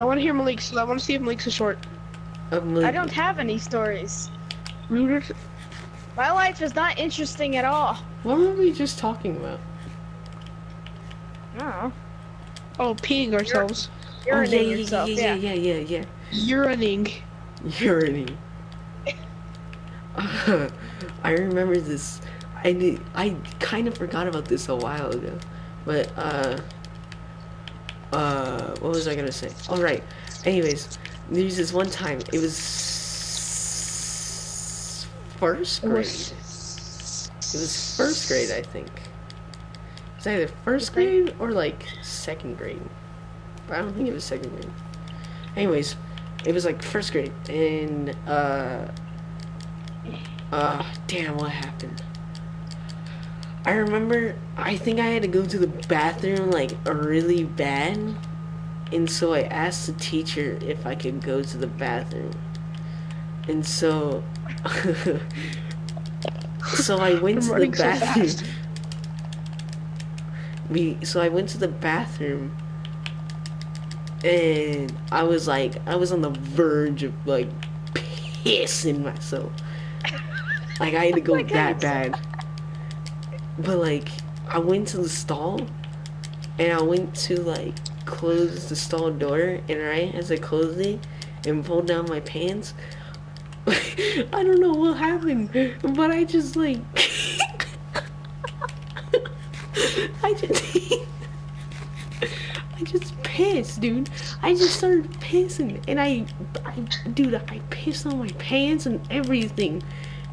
I want to hear Malik's. I want to see if Malik's a short. I don't have any stories. Rooters. My life is not interesting at all. What were we just talking about? No. Oh, peeing ourselves. Urinating yourself. Yeah. Urinating. Urinating. I remember this. I kind of forgot about this a while ago, but what was I gonna say? All right. Anyways, there's this one time. It was first grade. It was first grade, I think. It's either first grade or like second grade. But I don't think it was second grade. Anyways, it was like first grade, and damn, what happened? I remember, I think I had to go to the bathroom like really bad, and so I asked the teacher if I could go to the bathroom, and so so I went to the bathroom. So I went to the bathroom, and I was on the verge of like pissing myself. Like I had to go that bad. But like I went to the stall, and I went to like close the stall door, and right as I closed it and pulled down my pants, I don't know what happened, but I just like I just pissed, dude. I just started pissing, and I pissed on my pants and everything,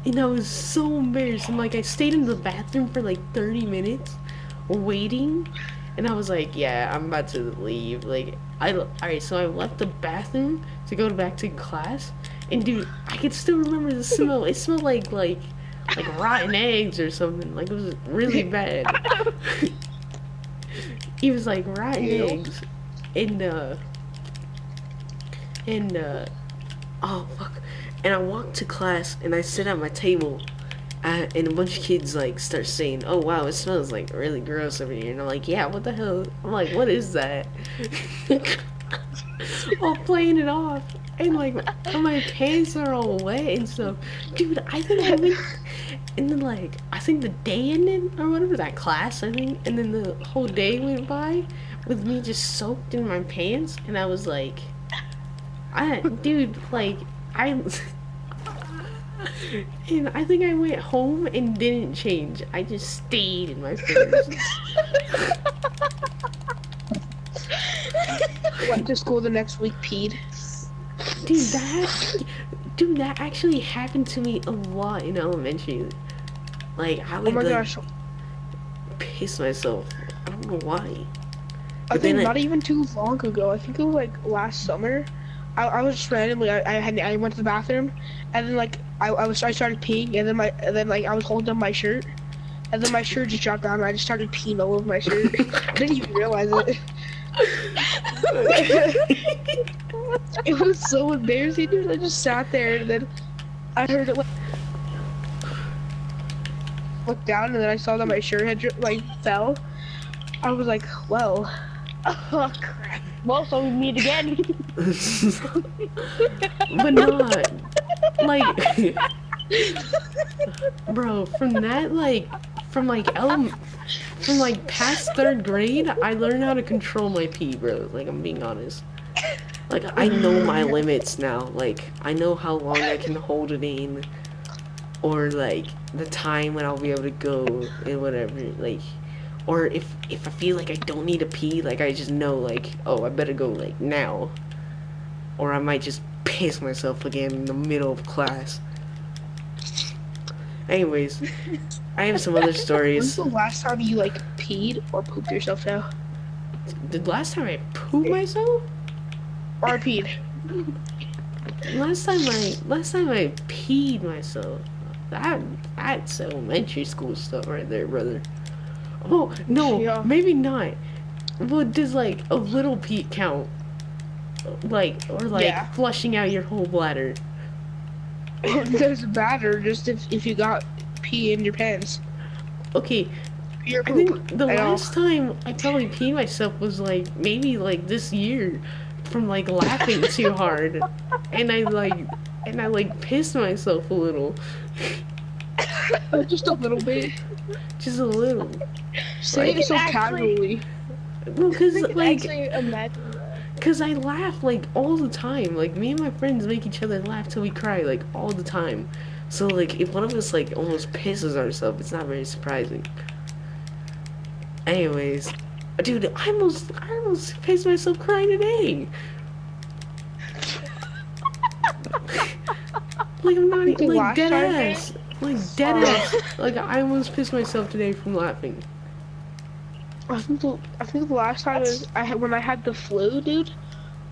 and I was so embarrassed. And like I stayed in the bathroom for like 30 minutes, waiting, and I was like, yeah, I'm about to leave. Like alright, so I left the bathroom to go back to class, and dude, I could still remember the smell. It smelled like rotten eggs or something. Like it was really bad. He was like rotten eggs, and oh fuck, and I walked to class and I sit at my table, and a bunch of kids like start saying, "Oh wow, it smells like really gross over here," and I'm like, "Yeah, what the hell?" I'm like, "What is that?" All playing it off, and like my pants are all wet and stuff, dude. I think I went. And then, like, I think the day ended, or whatever, that class, I think, and then the whole day went by with me just soaked in my pants, and I was like, dude, like, and I think I went home and didn't change. I just stayed in my pants. Went to school the next week, peed. Dude, that actually happened to me a lot in elementary. Like, I would piss myself. I don't know why. I think not even too long ago. I think it was like last summer. I was just randomly. I went to the bathroom, and then like I started peeing, and then I was holding up my shirt, and then my shirt just dropped down, and I just started peeing all over my shirt. I didn't even realize it. It was so embarrassing, dude. I just sat there, and then I heard it like looked down, and then I saw that my shirt had like fell. I was like, well, oh crap. Well, so we meet again. But not like, bro. From past third grade, I learned how to control my pee, bro. Like, I'm being honest. Like, I know my limits now. Like, I know how long I can hold it in, or like the time when I'll be able to go and whatever. Like, or if I feel like I don't need to pee, like I just know like, oh, I better go like now, or I might just piss myself again in the middle of class. Anyways, I have some other stories. When's the last time you like peed or pooped yourself now? The last time I pooped myself? Or peed? Last time I peed myself. That's elementary school stuff right there, brother. Oh no, yeah. Maybe not. Well, does like a little pee count? Like, or like yeah. Flushing out your whole bladder? Doesn't matter. Just if you got pee in your pants. Okay. I think the last time I probably peed myself was like maybe like this year, from like laughing too hard, and I like pissed myself a little, Just a little bit. just a little. Say it so casually. Well, cause I can like, actually imagine that. cause I laugh like all the time. Like me and my friends make each other laugh till we cry like all the time. So like if one of us like almost pisses ourselves, it's not very surprising. Anyways, dude, I almost pissed myself crying today. Like I'm not like dead ass. Like dead ass. Like I almost pissed myself today from laughing. I think the last time when I had the flu, dude.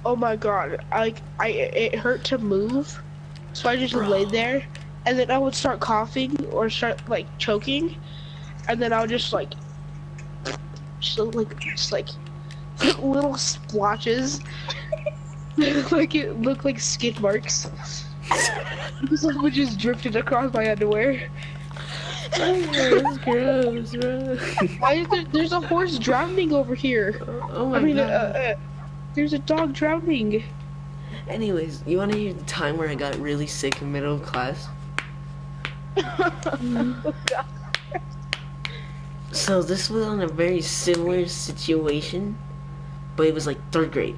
Oh my god, it hurt to move, so I just laid there, and then I would start coughing or start like choking, and then I would just like little splotches, like it looked like skid marks. Someone just drifted across my underwear. Oh, that's gross, bro. Why is there's a horse drowning over here? Oh my god. There's a dog drowning. Anyways, you want to hear the time where I got really sick in middle of class? So this was on a very similar situation, but it was like 3rd grade.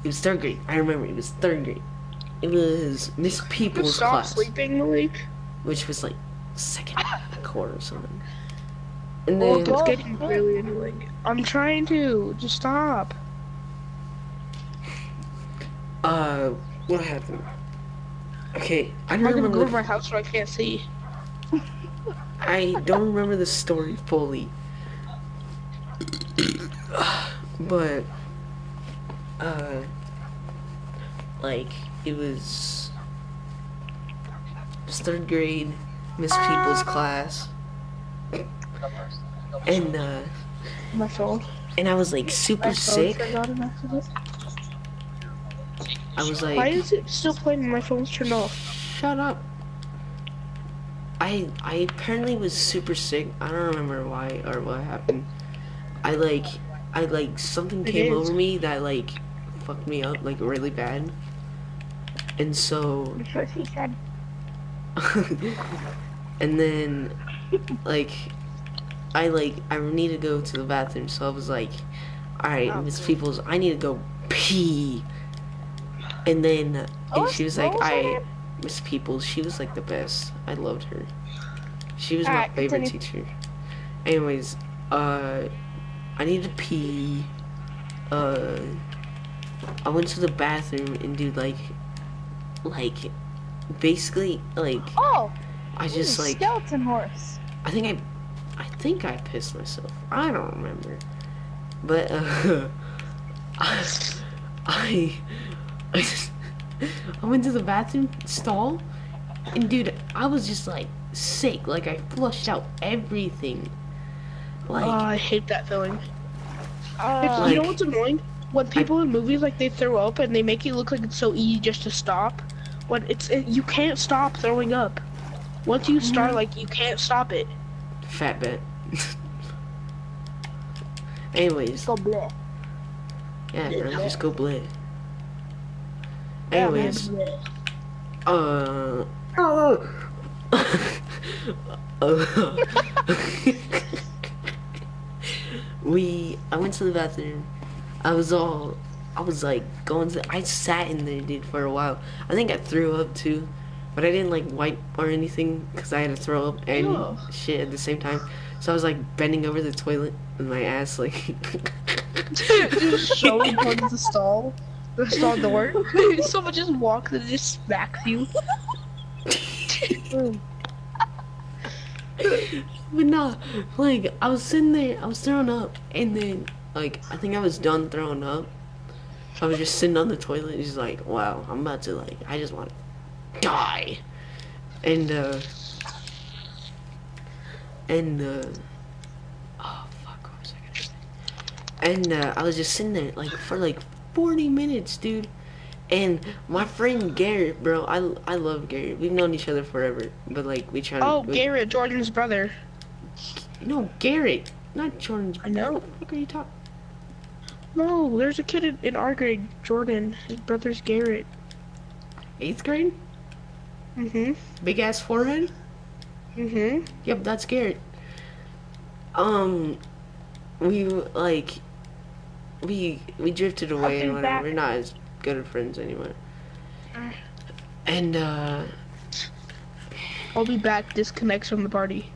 It was 3rd grade. I remember it was 3rd grade. It was Miss People's Stop class, sleeping, Malik. which was like 2nd quarter or something. And Oh, then it's getting really annoying. I'm trying to. Just stop. what happened? Okay, I I'm don't gonna remember. go to my house so I can't see. I don't remember the story fully, but like it was 3rd grade, Miss People's class, and My phone. I was like super sick. I was Why like, is it still playing when my phone's turned off? Shut up. I apparently was super sick. I don't remember why or what happened. I like something came over me that like fucked me up like really bad. And so and then like I need to go to the bathroom, so I was like, alright, Miss Peoples, I need to go pee. And then she was like, Miss Peoples, she was like the best. I loved her. She was my favorite teacher. Anyways, I need to pee. I went to the bathroom and dude, like basically like I just like skeleton horse. I think I pissed myself. I don't remember. But I went to the bathroom stall, and dude, I was just like sick. Like I flushed out everything. Like I hate that feeling. like, You know what's annoying? When people in movies like they throw up and they make it look like it's so easy just to stop. When you can't stop throwing up. Once you start, like you can't stop it. fat bet. Anyways, Go bleh. yeah, bro, just go bled. Yeah, Anyways, man. I went to the bathroom. I was like I sat in there, dude, for a while. I think I threw up too, but I didn't like wipe or anything because I had to throw up and shit at the same time. So I was like bending over the toilet with my ass like Just showing towards the stall door. Someone just walks and just smacks you. But nah, like I was sitting there, I was throwing up, and then like I think I was done throwing up. So I was just sitting on the toilet, just like, wow, I'm about to like, I just want to die. And oh fuck, what was I gonna say? And I was just sitting there like for like 40 minutes, dude. And my friend Garrett, bro, I love Garrett. We've known each other forever, but like we try to. Oh, Garrett, Jordan's brother. no, Garrett, not Jordan's. I know. What the fuck are you talking? No, there's a kid in our grade, Jordan. His brother's Garrett. 8th grade? Mm-hmm. Big ass forehead? Mm-hmm. Yep, that's Garrett. We like we drifted away and whatever. We're not as good of friends anymore. And I'll be back. Disconnects from the party.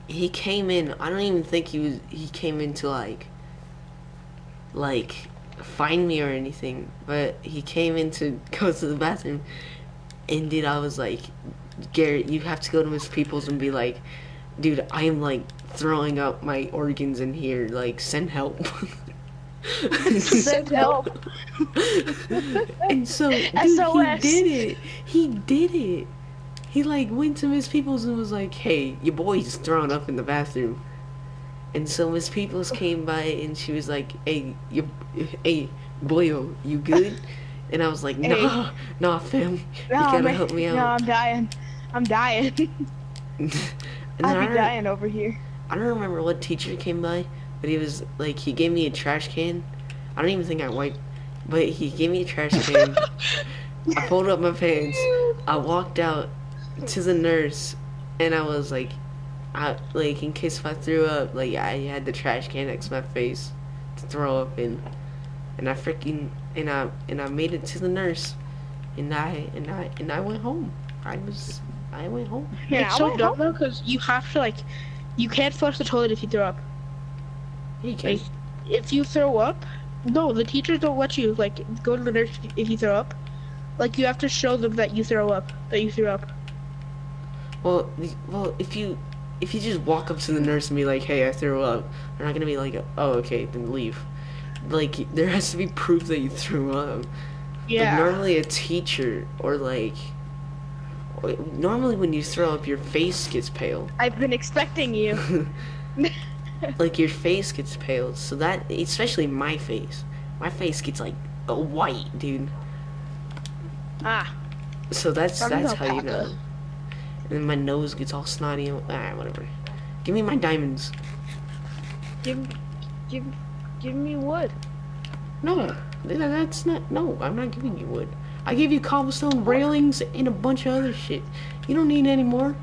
he came in. I don't even think he came in to like find me or anything, but he came in to go to the bathroom. And dude, I was like, Garrett, you have to go to Miss Peoples and be like, dude, I am like throwing up my organs in here, like send help. Send help. And so, dude, SOS. he did it. He like went to Miss Peoples and was like, hey, your boy's throwing up in the bathroom. And so Miss Peoples came by and she was like, hey, boyo, you good? And I was like, nah, fam, you gotta help me out. No, I'm dying. I'm dying. And I'd be dying over here. I don't remember what teacher came by, but he was like, he gave me a trash can. I don't even think I wiped, but he gave me a trash can. I pulled up my pants. I walked out to the nurse, and I was like, in case if I threw up, like I had the trash can next to my face to throw up in, and I made it to the nurse, and I went home. I went home. Yeah, It's so dumb though, because you have to you can't flush the toilet if you throw up. He can. Like, if you throw up, no, the teachers don't let you go to the nurse if you throw up. Like you have to show them that you threw up. Well, if you just walk up to the nurse and be like, hey, I threw up, they're not gonna be like, oh, okay, then leave. Like, there has to be proof that you threw up. Yeah. Like, normally a teacher or normally when you throw up, your face gets pale. I've been expecting you. Like, your face gets pale, so that, especially my face gets like white, dude. Ah. So that's how you alpaca. know. And then my nose gets all snotty and whatever. Give me my diamonds. Give me wood. No, that's not. No, I'm not giving you wood. I gave you cobblestone railings and a bunch of other shit. You don't need any more.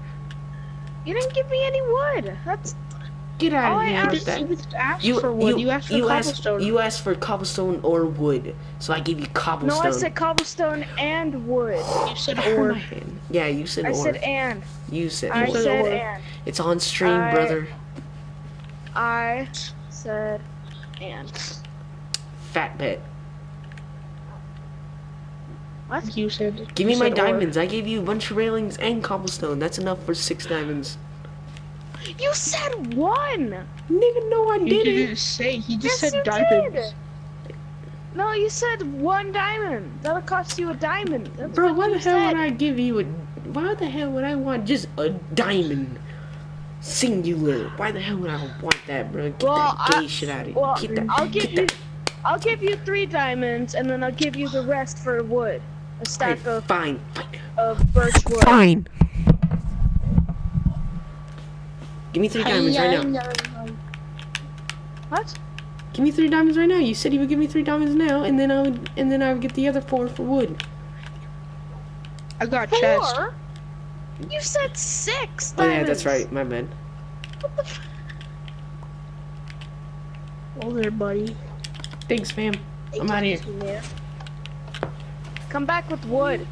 You didn't give me any wood. That's Get out all of I here with asked. that. You asked for wood. You asked for cobblestone. You asked for cobblestone or wood, so I gave you cobblestone. No, I said cobblestone and wood. You said or. Yeah, you said I or. said and. You said I or. said and. It's on stream, brother. I said and. Fat bet. What? You said. Give me you my said or. diamonds. I gave you a bunch of railings and cobblestone. That's enough for 6 diamonds. You said one. Nigga, no, I He didn't. didn't say. He just Yes, said you diamonds. did. No, you said 1 diamond. That'll cost you a diamond. That's Bro, what why you the hell said. would I give you a? Why the hell would I want just a diamond? Singular. Why the hell would I want that, bro? Get that gay shit out of here. Well, Get that. I'll give you 3 diamonds, and then I'll give you the rest for wood. A stack of Fine. birch wood. Fine. Give me 3 diamonds right now. What? Give me 3 diamonds right now. You said you would give me 3 diamonds now, and then I would get the other 4 for wood. I got chest. 4? You said 6 diamonds. Oh yeah, that's right. My bad. What the f- Oh there, buddy. Thanks, fam. I'm out of here. Yeah. Come back with wood.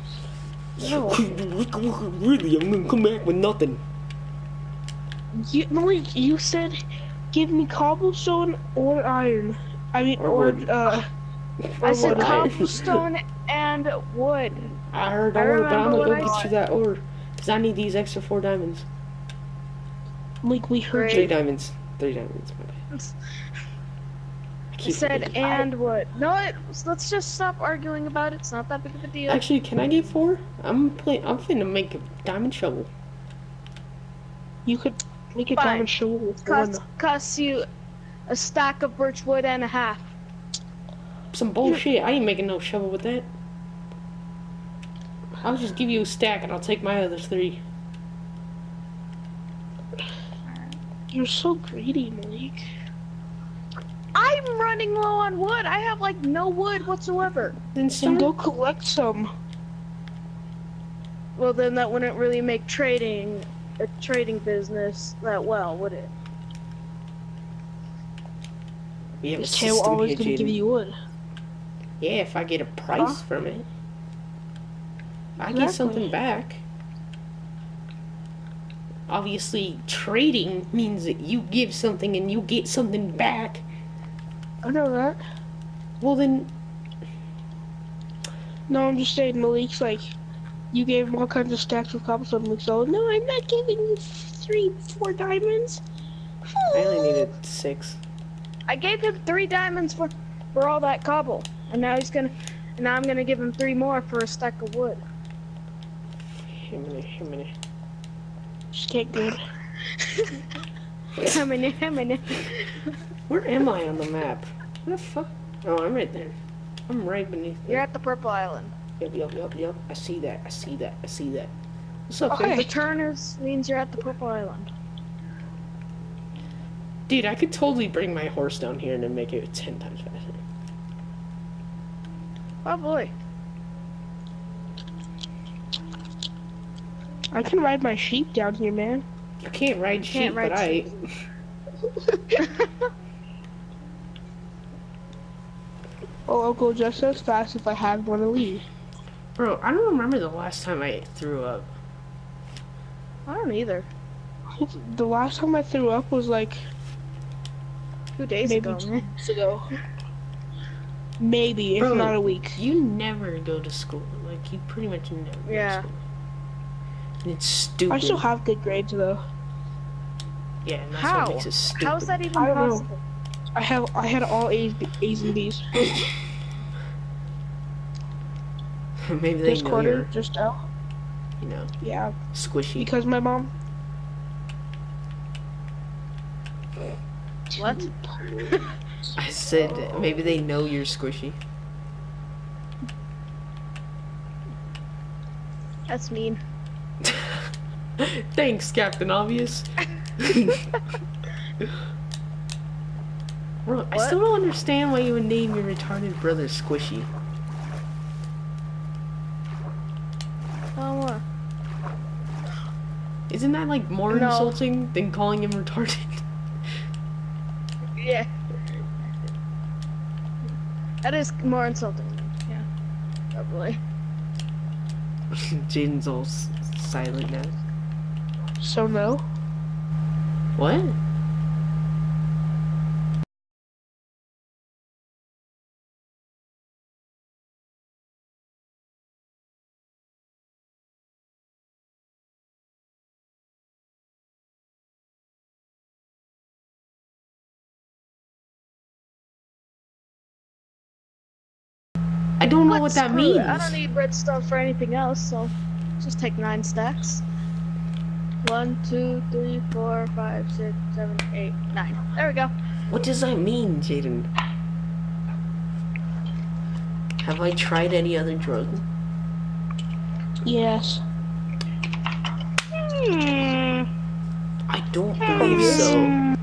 No. Really, I'm gonna come back with nothing. You said, give me cobblestone or iron. I mean, Or or wood. I said wood. cobblestone and wood. I heard the I word, but I'm remember gonna what go I get you that ore. Because I need these extra 4 diamonds. Like we heard Great. 3 you. diamonds. 3 diamonds, my bad. I said and wood. No, let's just stop arguing about it. It's not that big of a deal. Actually, can I get 4? I'm finna make a diamond shovel. You could make a Fine. diamond shovel with one. Costs you a stack of birch wood and a half. Some bullshit. I ain't making no shovel with that. I'll just give you a stack and I'll take my other 3. You're so greedy, Malik. I'm running low on wood. I have like no wood whatsoever. Then Then start. go collect some. Well, then that wouldn't really make a trading business that well, would it? We have a This tail system always here, gonna give Jaden. you wood. Yeah, if I get a price from it, I get Exactly. something back. Obviously, trading means that you give something and you get something back. I know that. Well, then, No, I'm just saying, Malik's like, you gave him all kinds of stacks of cobblestone. Malik's all, no, I'm not giving you 4 diamonds. I only needed 6. I gave him 3 diamonds for all that cobble, and now I'm gonna give him 3 more for a stack of wood. Himiny. Just get good. How many? Where am I on the map? Where the fuck? Oh, I'm right there. I'm right beneath You're there. at the purple island. Yep. I see that. What's up, Okay. fam? Returners means you're at the purple island. Dude, I could totally bring my horse down here and then make it 10 times faster. Oh boy. I can ride my sheep down here, man. You can't ride sheep, Can't ride but I... Oh, I'll go just as fast if I have one to lead. Bro, I don't remember the last time I threw up. I don't either. The last time I threw up was like 2 days maybe ago, 2 man. weeks ago. Maybe, if Bro, not a week. You never go to school. Like, you pretty much never go Yeah. to school. And it's stupid. I still have good grades though. Yeah, and that's How? what makes it stupid. How's that even I don't know. possible? I had all A's and B's. Maybe they This know quarter, you're, just out. you know, Yeah, squishy. because my mom. What? I said maybe they know you're squishy. That's mean. Thanks, Captain Obvious. Bro, I What? still don't understand why you would name your retarded brother Squishy. Oh, what? Isn't that like more No. insulting than calling him retarded? Yeah. That is more insulting. Yeah. Probably. Jaden's all silent now. So no. What? I don't know what that Screw means. it. I don't need redstone for anything else, so just take 9 stacks. 1, 2, 3, 4, 5, 6, 7, 8, 9. There we go. What does that mean, Jaden? Have I tried any other drug? Yes. I don't believe so.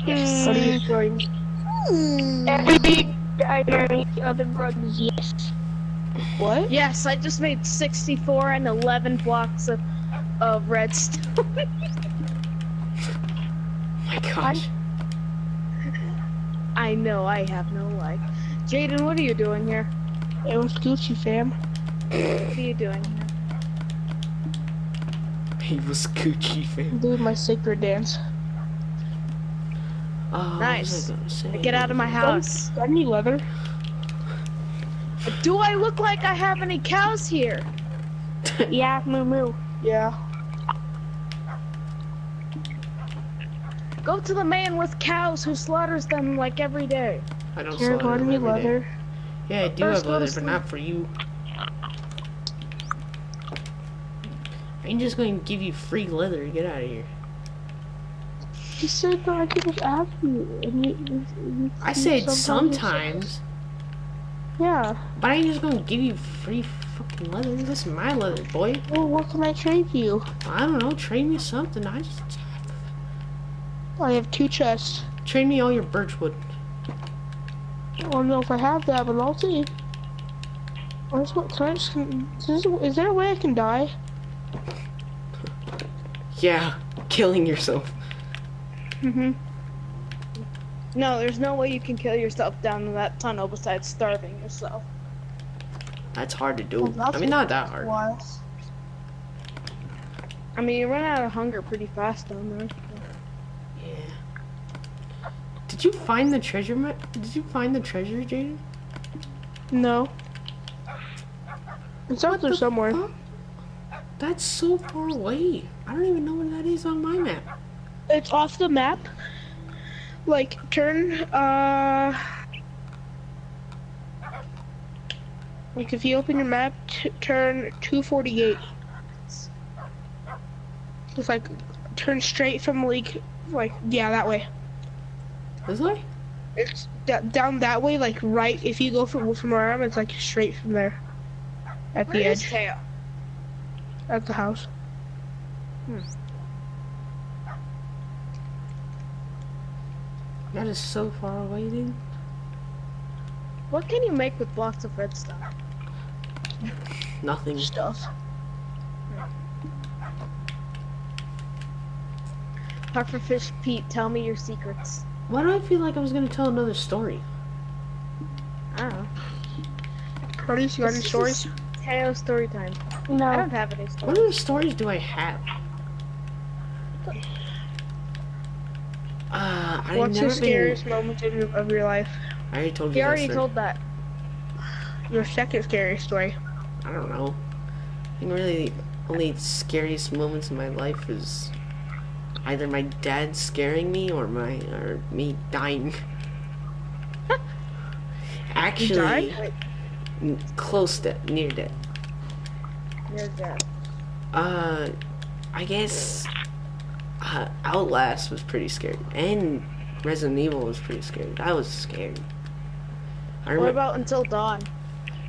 Yes. What are you throwing? I the other brothers. Yes. What? Yes, I just made 64 and 11 blocks of redstone. My gosh. I know, I have no life. Jaden, what are you doing here? It was Gucci, fam. What are you doing here? He was Gucci I'm fan. doing my sacred dance. Nice. What was I gonna say? Get out of my house. Got any leather? Do I look like I have any cows here? Yeah, moo moo. Yeah. Go to the man with cows who slaughters them like every day. I don't Here, slaughter got them any every day. leather? Yeah, I do First have go to leather, but sleep. not for you. I'm just going to give you free leather. Get out of here. He said that I could just ask you. And you I said sometimes you sometimes, Yeah. but I ain't just going to give you free fucking leather. This is my leather, boy. Well, what can I trade you? I don't know. Trade me something. I have 2 chests. Trade me all your birchwood. I don't know if I have that, but I'll see. Is there a way I can die? Yeah, killing yourself. No, there's no way you can kill yourself down in that tunnel besides starving yourself. That's hard to do. Well, I mean, not that hard. Was. I mean, you run out of hunger pretty fast down there. Yeah. Did you find the treasure, Did you find the treasure, Jaden? No. It's out there somewhere. Fuck? That's so far away. I don't even know where that is on my map. It's off the map. Like, turn, like if you open your map, turn 248. Just like, turn straight from like, yeah, that way. This way? It's down that way, like right, if you go from where I am, it's like straight from there. At the edge. Teo? At the house. That is so far away, dude. What can you make with blocks of redstone? Nothing. Stuff. Pufferfish Pete, tell me your secrets. Why do I feel like I was gonna tell another story? I don't know. Curtis, you got any stories? Teo story time. No. I don't have any stories. What other stories do I have? What's your scariest moment of your life? I already told you He that already story. told that. Your second scariest story. I don't know. I think really the only scariest moments in my life is either my dad scaring me or me dying. Actually, close to near death. Near death. I guess Outlast was pretty scary, and Resident Evil was pretty scary. I was scared. What about Until Dawn?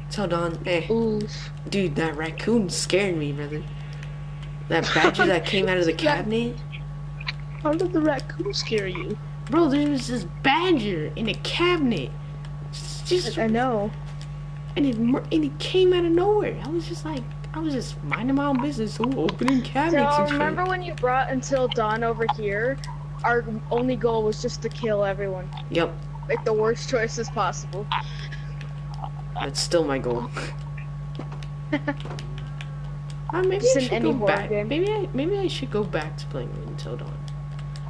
Until Dawn? Oof. Dude, that raccoon scared me, brother. That badger that came out of the cabinet. How did the raccoon scare you? Bro, there was this badger in a cabinet. Just, I know. and it came out of nowhere. I was just minding my own business, opening cabinets So and shit. remember when you brought Until Dawn over here? Our only goal was just to kill everyone. Yep, Make the worst choices possible. that's still my goal. Maybe Just I in should any go horror back. game. Maybe I should go back to playing Until Dawn.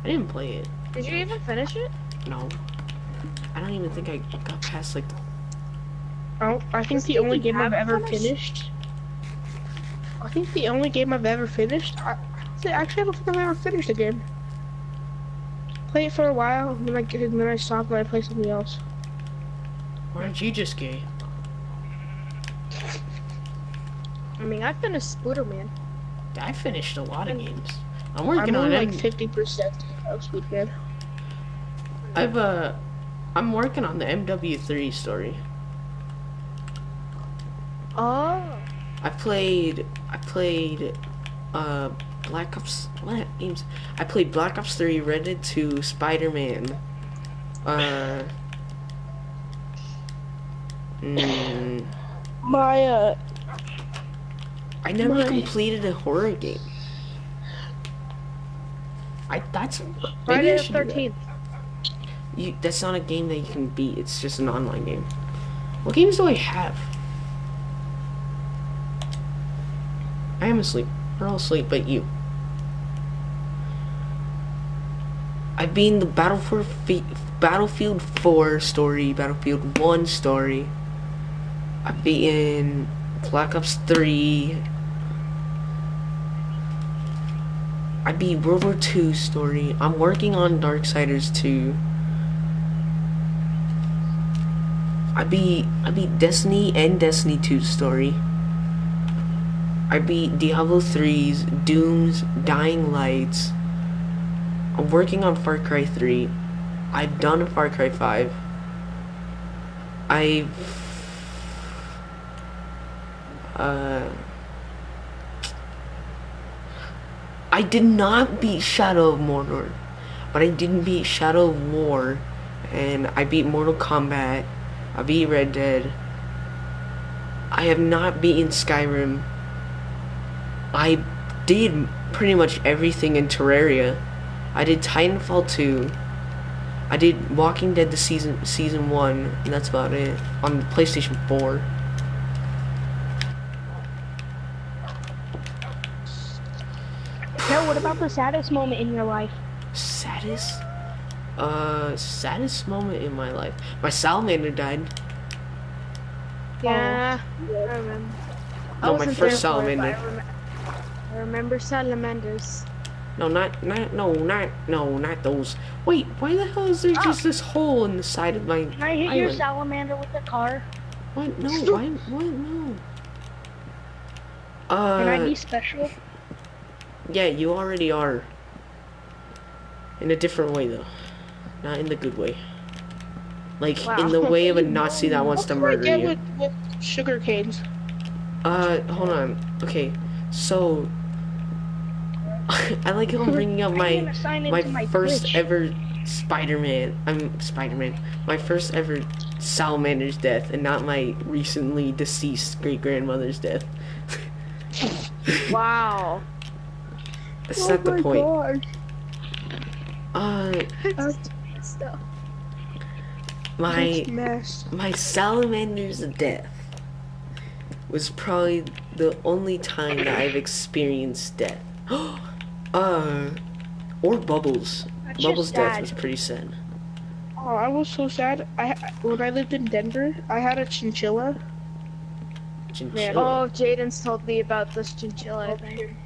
I didn't play it. Did you even finish it? No, I don't even think I got past like. Oh, I think the only game I've ever finished. I think the only game I've ever finished. Actually, I don't think I've ever finished a game. Play it for a while, and then I stop and I play something else. Why aren't you just gay? I mean, I finished Spooderman. I finished a lot of games. I'm I'm working on only it. like 50% of Speedman. I'm working on the MW3 story. Oh. I played Black Ops, what games? I played Black Ops 3, Red Dead 2, Spider-Man. I never completed a horror game. Friday the 13th. That's not a game that you can beat. It's just an online game. What games do I have? I am asleep. We're all asleep, but you. I've been the Battlefield 4 story, Battlefield 1 story. I've been Black Ops 3. I beat World War 2 story. I'm working on Darksiders 2. I beat Destiny and Destiny 2 story. I beat Diablo 3's, Doom's, Dying Lights. I'm working on Far Cry 3. I've done Far Cry 5. I did not beat Shadow of Mordor, but I didn't beat Shadow of War, and I beat Mortal Kombat, I beat Red Dead. I have not beaten Skyrim. I did pretty much everything in Terraria. I did Titanfall 2. I did Walking Dead the season 1, and that's about it. On the PlayStation 4. No, what about the saddest moment in your life? Saddest? Saddest moment in my life. My salamander died. Yeah, I remember. No, my first salamander. I remember salamanders. No, not those. Wait, why the hell is there just this hole in the side of my Can I hit your salamander with the car? What? No, why? What? No. Can I be special? Yeah, you already are. In a different way, though. Not in the good way. Like, in the way of a Nazi that wants to murder you. With sugar canes. Hold on. Okay, so... I like how I'm bringing up my first ever Spider-Man. My first ever salamander's death, and not my recently deceased great-grandmother's death. Wow. That's not the point. Stuff. My salamander's death was probably the only time that I've experienced death. Or Bubbles. Bubbles' death was pretty sad. Oh, I was so sad. When I lived in Denver, I had a chinchilla. Oh, Jaden's told me about this chinchilla, I think.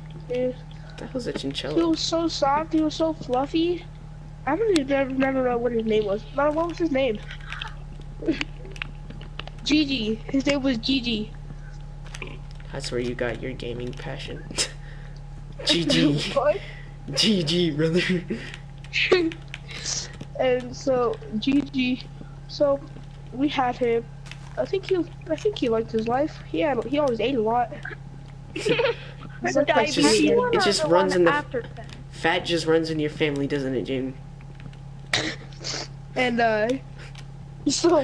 That was a chinchilla. He was so soft, he was so fluffy. I don't even remember what his name was. What was his name? Gigi. His name was Gigi. That's where you got your gaming passion. GG. What? GG, brother. And so Gigi, so we had him. I think he liked his life. He always ate a lot. It just runs in the fat just runs in your family, doesn't it, Jane? And so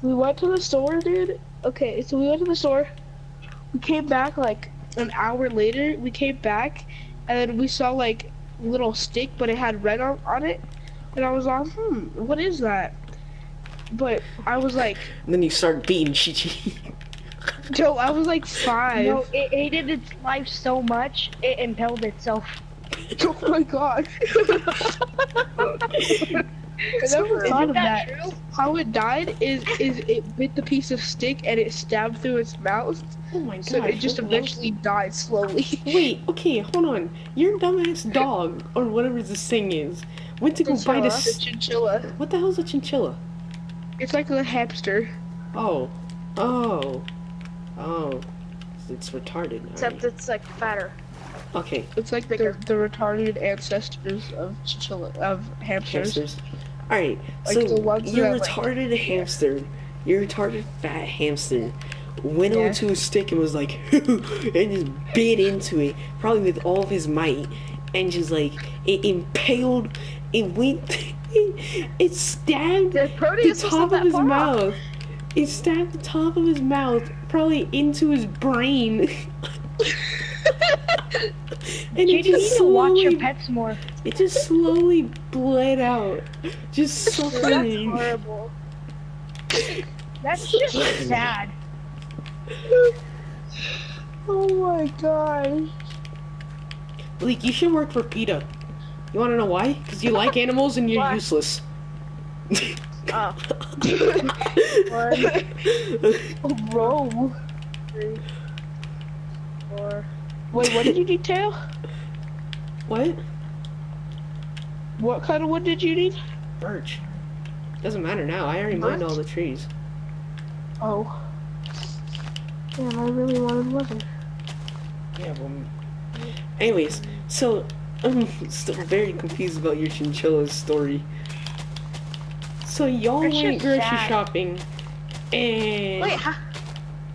we went to the store, dude. Okay, so we went to the store. We came back like an hour later. We came back, and then we saw like a little stick, but it had red on it. And I was like, what is that? But I was like... And then you start beating Chi-Chi. Joe, I was like 5. No, it hated its life so much, it impaled itself. Oh my god. I never thought of that. True? How it died is it bit the piece of stick and it stabbed through its mouth. Oh my god. So it just eventually died slowly. Wait, okay, hold on. Your dumbass dog, or whatever this thing is, went to go bite a chinchilla. What the hell is a chinchilla? It's like a hamster. Oh. It's retarded. Except it's like fatter. Okay. It's like the retarded ancestors of hamsters. Alright, Like so your retarded hamster, your retarded fat hamster went onto a stick and was like, and just bit into it, probably with all of his might, and just like, it impaled, it went, it stabbed the top of his mouth. It stabbed the top of his mouth, probably into his brain. And you need to watch your pets more. It just slowly bled out. Just suffering. That's horrible. That's just sad. Oh my god. Bleak, you should work for PETA. You wanna know why? Because you like animals and you're useless. Oh. Oh, bro. 3, 4. Wait, what did you need, Tail? What? What kind of wood did you need? Birch. Doesn't matter now. I already mined all the trees. Oh. Damn, I really wanted wood. Yeah, well... Anyways, so... I'm still very confused about your chinchilla's story. So y'all went grocery shopping, and...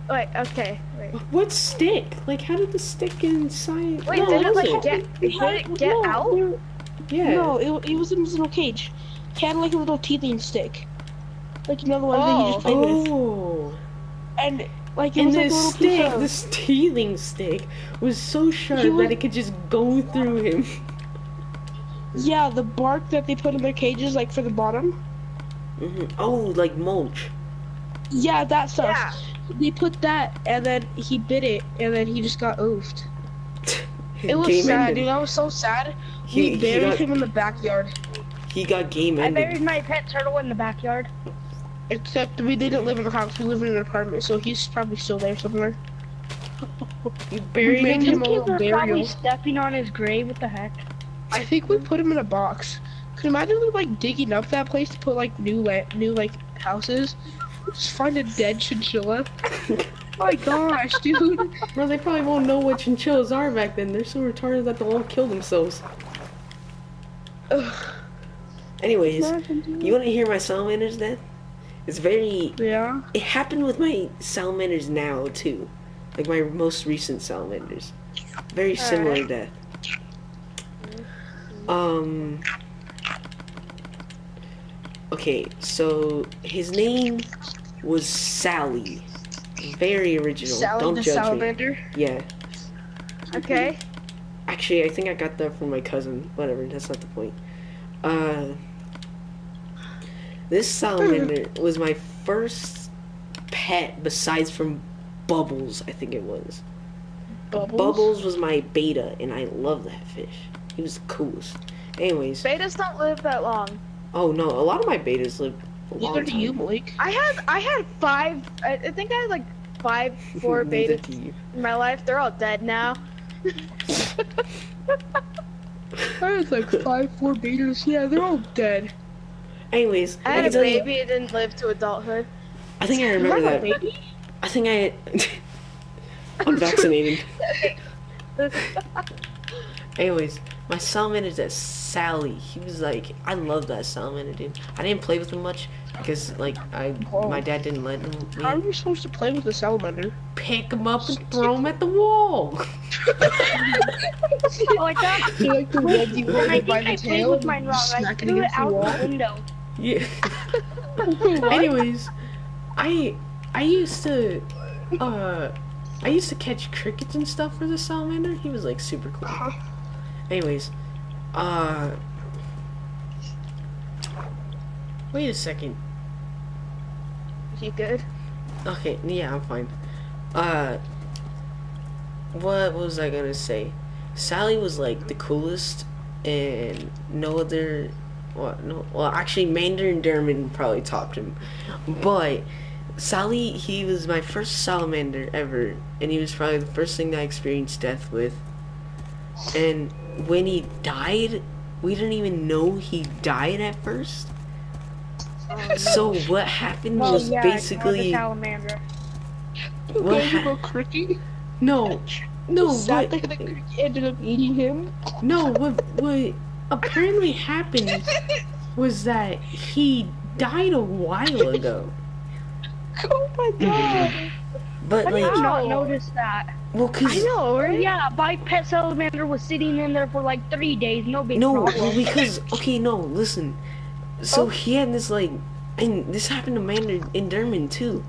Wait, okay, wait. What stick? Like, how did the stick get inside? Wait, did it get out? Yeah. No, it was in this little cage. It had like a little teething stick. like another one that you just play with, Oh. and like it And was like a the little piece stick, of. the stealing stick, was so sharp was- that it could just go through him. Yeah, the bark that they put in their cages, like for the bottom. Oh, like mulch. Yeah, that stuff. Yeah. They put that, and then he bit it, and then he just got oofed. It was Game sad, ended. dude. I was so sad. He We buried got- him in the backyard. He got game I ended. buried my pet turtle in the backyard. Except we didn't live in the house. We lived in an apartment, so he's probably still there somewhere. You buried made him? him a little Kids are probably burial. stepping on his grave. What the heck? I think we put him in a box. Could you imagine like digging up that place to put like new like houses? Just find a dead chinchilla. My gosh, dude. Bro, they probably won't know what chinchillas are back then. They're so retarded that they'll all kill themselves. Ugh. Anyways, you want to hear my salamander's death? It's very. Yeah. It happened with my salamanders now too, like my most recent salamanders. Very similar death. Okay, so his name was Sally. Very original. Sally Don't the judge salamander. me. Yeah. Okay. Actually, I think I got that from my cousin. Whatever, that's not the point. This salamander was my first pet besides from Bubbles, I think it was. Bubbles was my beta, and I love that fish. He was the coolest. Anyways, Betas don't live that long. oh no, a lot of my betas live a long Neither do you, time. Malik. I had 5. I think I had like 4 Neither betas do you. in my life. They're all dead now. I had like 4 beaters. Yeah, they're all dead. Anyways, I had a can tell you- baby. It didn't live to adulthood. I think I You remember have a that. baby? I think I unvaccinated. Anyways, my salamander that Sally, he was like, I love that salamander, dude. I didn't play with him much because like my dad didn't let him. How are you supposed to play with a salamander? Pick him up and throw him at the wall. Oh, like that. You like the red you And hold I it by think the I played tail with mine and wrong. I smack it threw it against the out wall? the window. Yeah. Anyways, I used to catch crickets and stuff for the salamander. He was like super cool. Anyways, wait a second. You good? Okay, yeah, I'm fine. What was I gonna say? Sally was like the coolest, and no other. Well, actually, Mandarin Derman probably topped him, but Sally, he was my first salamander ever, and he was probably the first thing that I experienced death with. And when he died, we didn't even know he died at first. So what happened Well, was yeah, basically the salamander. what Okay, you ha- go cricket. No, Sat what? there, the cricket ended up eating him. No, what apparently happened was that he died a while ago. Oh my god. But I did like, not notice that. well, cause I know, right? Yeah, my pet salamander was sitting in there for like 3 days. No big no, problem. well, because okay, no, listen. So he had this like, and this happened to Mandarin and Derman too.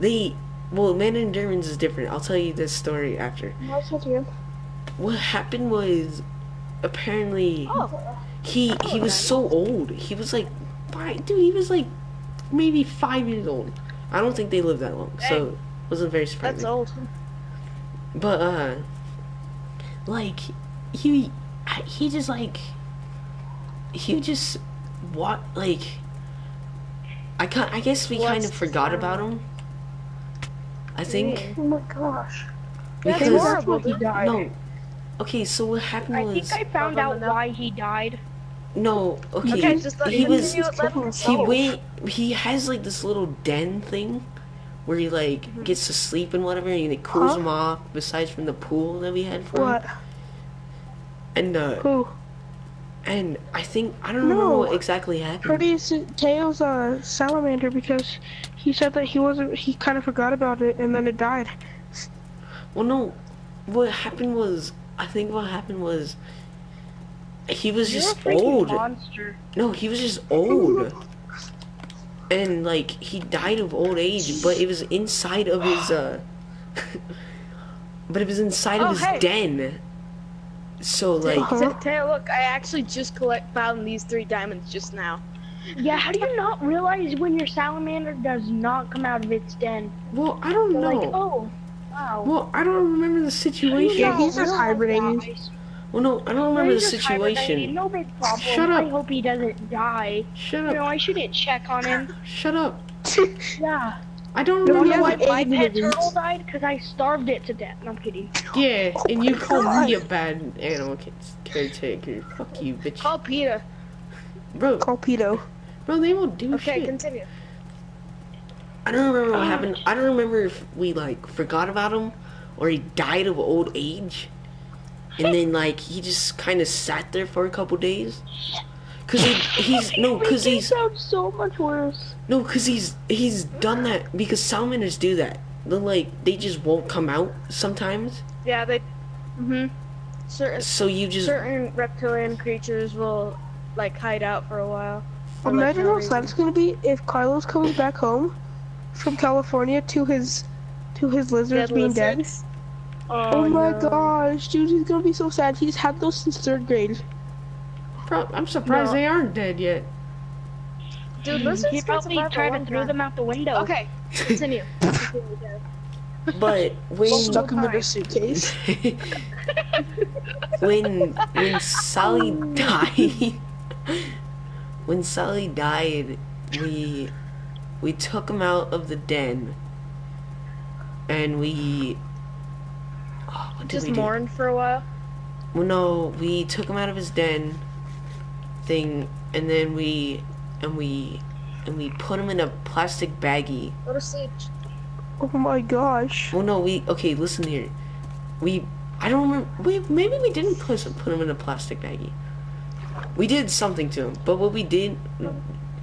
Mandarin and Derman's is different. I'll tell you this story after. What happened was, apparently, he was so old. He was like, he was like maybe 5 years old. I don't think they lived that long, so it wasn't very surprising. That's old. But like he just what like I guess we kind of forgot about him. I think Oh my gosh. That's because horrible. He died. no. Okay, so what happened I was think I found out why he died. no. Okay, Okay, just let he was he has like this little den thing where he like gets to sleep and whatever, and it cools him off. Besides from the pool that we had for him. What? And Who? and I think I don't remember what exactly happened. Pretty's Tails salamander because he said that he kind of forgot about it and then it died. Well, no. What happened was, I think what happened was, he was You're a just freaking old. monster. No, he was just old. and like he died of old age, but it was inside of his but it was inside of his den. So like, Taylor, look, I actually just found these 3 diamonds just now. Yeah, how do you not realize when your salamander does not come out of its den? well, I don't know. Like, oh, wow. Well, I don't remember the situation. Yeah, he's just hibernating. Well, no, I don't remember the He's just hibernating, situation. no big problem. Shut up. I hope he doesn't die. Shut You know, up. I shouldn't check on him. Shut up. Yeah. I don't No, remember he what. has My egg pet livers. turtle died because I starved it to death. No, I'm kidding. Yeah, and you my call me a God. bad animal caretaker. Fuck you, bitch. Call Peter. Bro, Call pedo. bro, they won't do Okay, shit. continue. I don't remember what happened. I don't remember if we like forgot about him or he died of old age. And then like he just kind of sat there for a couple days. Cause he's sounds so much worse. no, cause he's done that because salamanders do that. They just won't come out sometimes. Yeah, they. So you just Certain reptilian creatures will like hide out for a while. for, like, Imagine no how reason. sad it's gonna be if Carlos comes back home from California to his lizards Dead being dead. lizards. Oh my no. gosh, dude, he's gonna be so sad. He's had those since 3rd grade. I'm surprised No. they aren't dead yet. Dude, lizards He can probably survive tried a to long throw time. them out the window. Okay, continue. But when Stuck him in a suitcase. when Sally died, we took him out of the den, and we. Oh, what did Just we do? mourned for a while. Well, no, we took him out of his den thing, and then we put him in a plastic baggie. Go to sleep. Oh my gosh. Well, no, okay, listen here. I don't remember. Maybe we didn't put him in a plastic baggie. We did something to him, but what we did,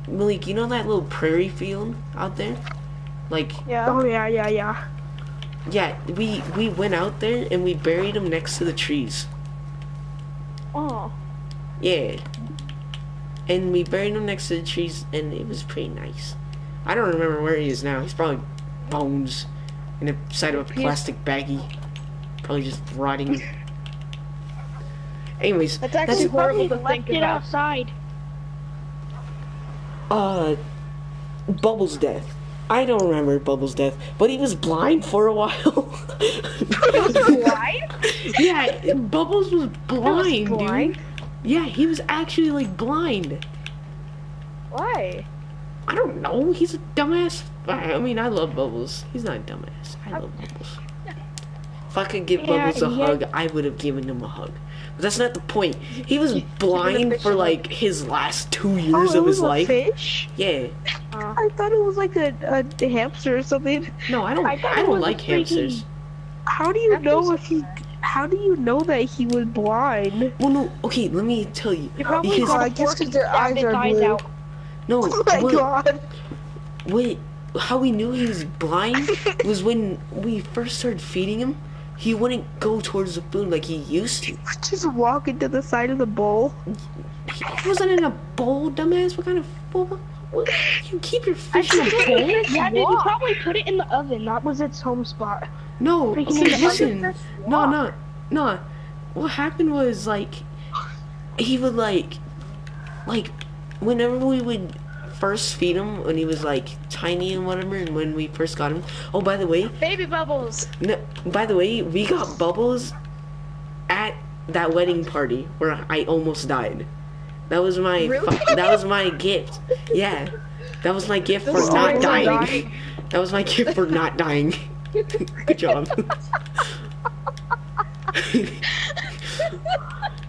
Malik, you know that little prairie field out there? Like, Oh yeah, yeah, yeah. yeah, we went out there and we buried him next to the trees. Oh. Yeah. And we buried him next to the trees, and it was pretty nice. I don't remember where he is now. He's probably bones in the side of a plastic baggie. Probably just rotting. Anyways, That's actually He probably horrible to think left it about. outside. Bubbles' death. I don't remember Bubbles' death, but he was blind for a while. Blind? Yeah, Bubbles was blind, blind? dude. Yeah, he was actually like blind. Why? I don't know. He's a dumbass. I mean, I love Bubbles. He's not a dumbass. I love Bubbles. If I could give Bubbles a hug, I would have given him a hug. But that's not the point. He was blind for like his last 2 years it of his was a life. fish? Yeah. I thought it was like a hamster or something. No, I don't. I thought I it don't was like a freaking- hamsters. How do you know if he? How do you know that he was blind? Well, no. Okay, let me tell you. You probably Because got I a guess fork 'cause and their stabbed eyes its are eyes blue. out. no. Oh my god. Wait. How we knew he was blind was when we first started feeding him. He wouldn't go towards the food like he used to. Just walk into the side of the bowl. He wasn't in a bowl, dumbass. What kind of bowl? What? You keep your fish in a bowl? Yeah, dude, you probably put it in the oven. That was its home spot. No, Freaking okay, in the listen. No. What happened was, like, he would, like, whenever we would first feed him, when he was, like, tiny and whatever, and when we first got him. Oh, by the way, Baby bubbles. no, by the way, we got Bubbles at that wedding party where I almost died. That was my, that was my gift. Yeah. That was my gift for not dying. That was my gift for not dying. Good job.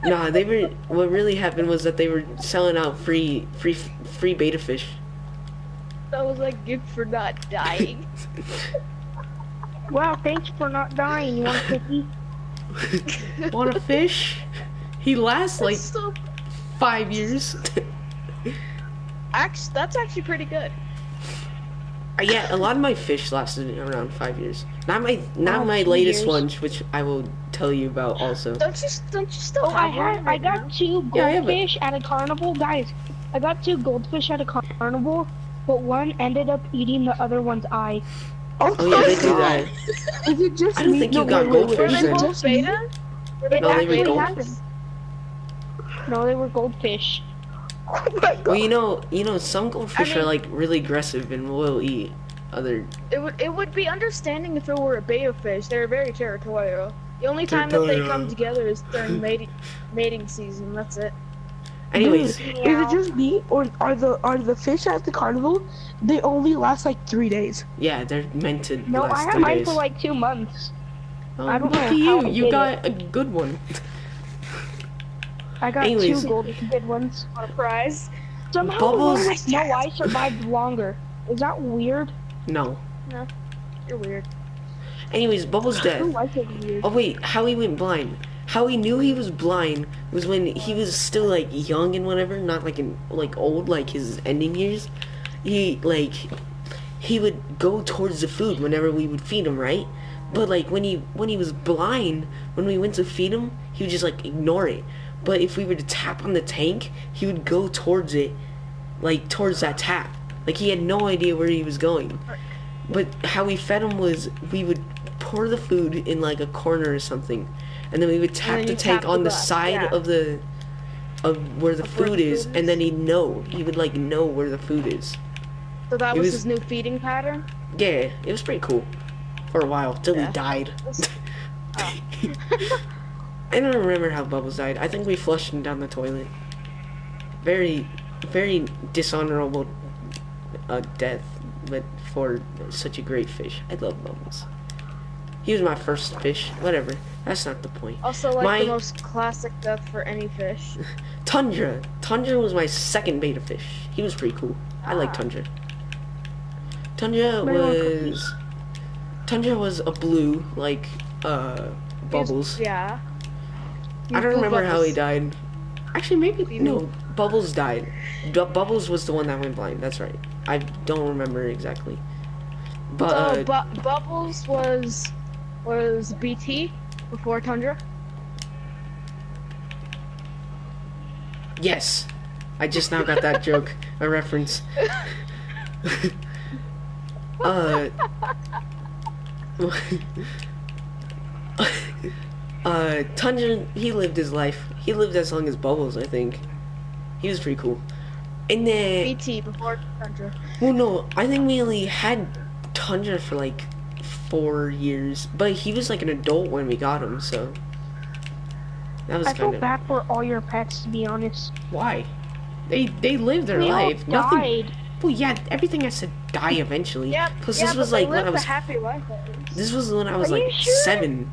Nah, what really happened was that they were selling out free beta fish. That was like gift for not dying. Wow, thanks for not dying. You want a cookie? Want a fish? He lasts like So, 5 years. that's actually pretty good. Yeah, a lot of my fish lasted around 5 years. Not my 2 latest years. one, which I will tell you about also. Don't you still Oh, have one? I got 2 Yeah, I have it. goldfish at a carnival. Guys, I got 2 goldfish at a carnival. but one ended up eating the other one's eye. Oh, Oh yeah, my they do God. that. Is it just I don't me? think you No, got wait, wait, Were goldfish Is they it then. both just me? beta? Were they It No, they both were actually gold. happened. No, they were goldfish. Oh my God. Well, some goldfish are mean- like really aggressive and will eat other. It would be understanding if it were a beta fish. They're very territorial. The only time that they come together is during mating season. That's it. Anyways, Dude, is it just me, or are the fish at the carnival? They only last like 3 days. yeah, they're meant to No, I last had 3 mine days. for like 2 months. Oh, I don't look know at how you. I You did got a good one. I got Anyways. 2 good ones. On a prize. Somehow Bubbles- the one with no eye survived longer. Is that weird? No. You're weird. Anyways, Bubbles' I death. don't like it weird. Oh wait, how he went blind. How he knew he was blind was when he was still like young and whatever, not like old like his ending years. He would go towards the food whenever we would feed him, right? But like when he was blind, when we went to feed him, he would just like ignore it. But if we were to tap on the tank, he would go towards it, like towards that tap. Like he had no idea where he was going. But how we fed him was we would pour the food in like a corner or something, and then we would tap then the you tank tap on the the glass, side yeah. of where the food is, and then he would like know where the food is. So that It was was- his new feeding pattern. Yeah, it was pretty cool for a while till he Yeah. died. That's- I don't remember how Bubbles died. I think we flushed him down the toilet. Very, very dishonorable death, but for such a great fish. I love Bubbles. He was my first fish. Whatever. That's not the point. Also, like My- the most classic death for any fish. Tundra. Tundra was my second beta fish. He was pretty cool. I like Tundra. Tundra was a blue, like, Bubbles. Yeah. I don't Blue remember how he Bubbles. died. Actually, maybe no. Bubbles died. Bubbles was the one that went blind. That's right. I don't remember exactly. But So Bubbles was BT before Tundra. yes, I just now got that joke, a reference. Tundra, he lived his life. He lived as long as Bubbles, I think. He was pretty cool. And then, BT before Tundra. well, no, I think we only had Tundra for like 4 years, but he was like an adult when we got him, so that was I feel kind of bad for all your pets, to be honest. Why? They live their They all life. Nothing. died. Well, yeah, everything I said die eventually. Yep. Plus, yeah, this was but they like when I lived was. a happy life. At least. This was when I was Are you like sure? 7.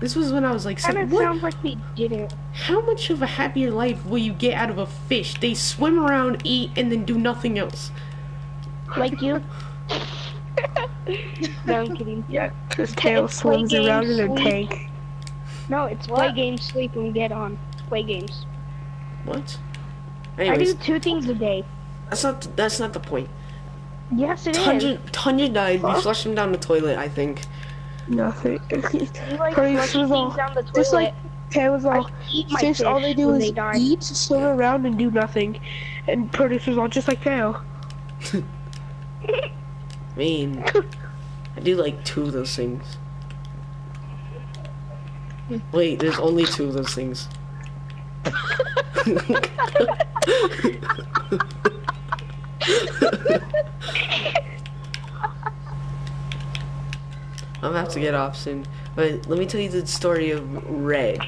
This was when I was like Kind 7. of What? sounds like they didn't. How much of a happier life will you get out of a fish? They swim around, eat, and then do nothing else. Like you. No, I'm kidding. Yeah, his It's tail play swims games, around in a sleep. tank. No, it's play games, sleep, and get on. Play games. What? I Anyways, do 2 things a day. that's not the point. Yes, it is. Tundra died. We flushed him down the toilet, I think. Nothing. You like Pretty flush sure things all- down the toilet. Just like Taylor's I all, eat my fish, all they do when is they die. eat, swim around, and do nothing. And producer's all just like Tail. I mean, I do like 2 of those things. Wait, there's only 2 of those things. I'm gonna have to get off soon. But let me tell you the story of Red,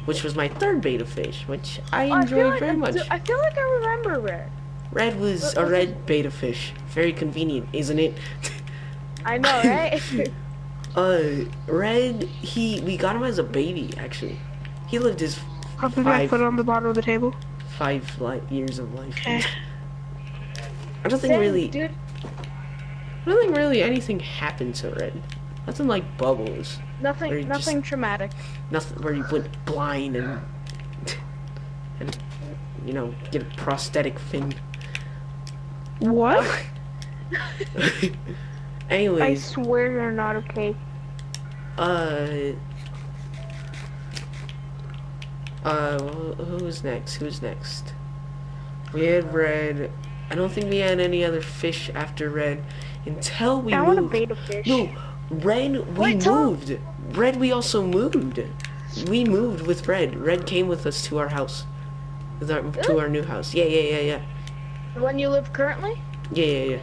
which was my 3rd beta fish, which I enjoyed very much. I feel like I remember Red. Red was a red beta fish. Very convenient, isn't it? I know, right? Red, we got him as a baby, actually. He lived his I'll put my 5 foot on the bottom of the table. 5 years of life. Okay. I don't think Same, really, dude. I don't think really anything happened to Red. Nothing like Bubbles. Nothing, Or you nothing traumatic. nothing where you went blind and get a prosthetic fin. What? I Anyways, swear you're not okay. who's next? We had Red. I don't think we had any other fish after red until we I want a moved. beta fish. No, red, we Wait, Tom. moved. Red, we also moved. We moved with Red. Red came with us to our house. To our new house. Yeah. The one you live currently? Yeah.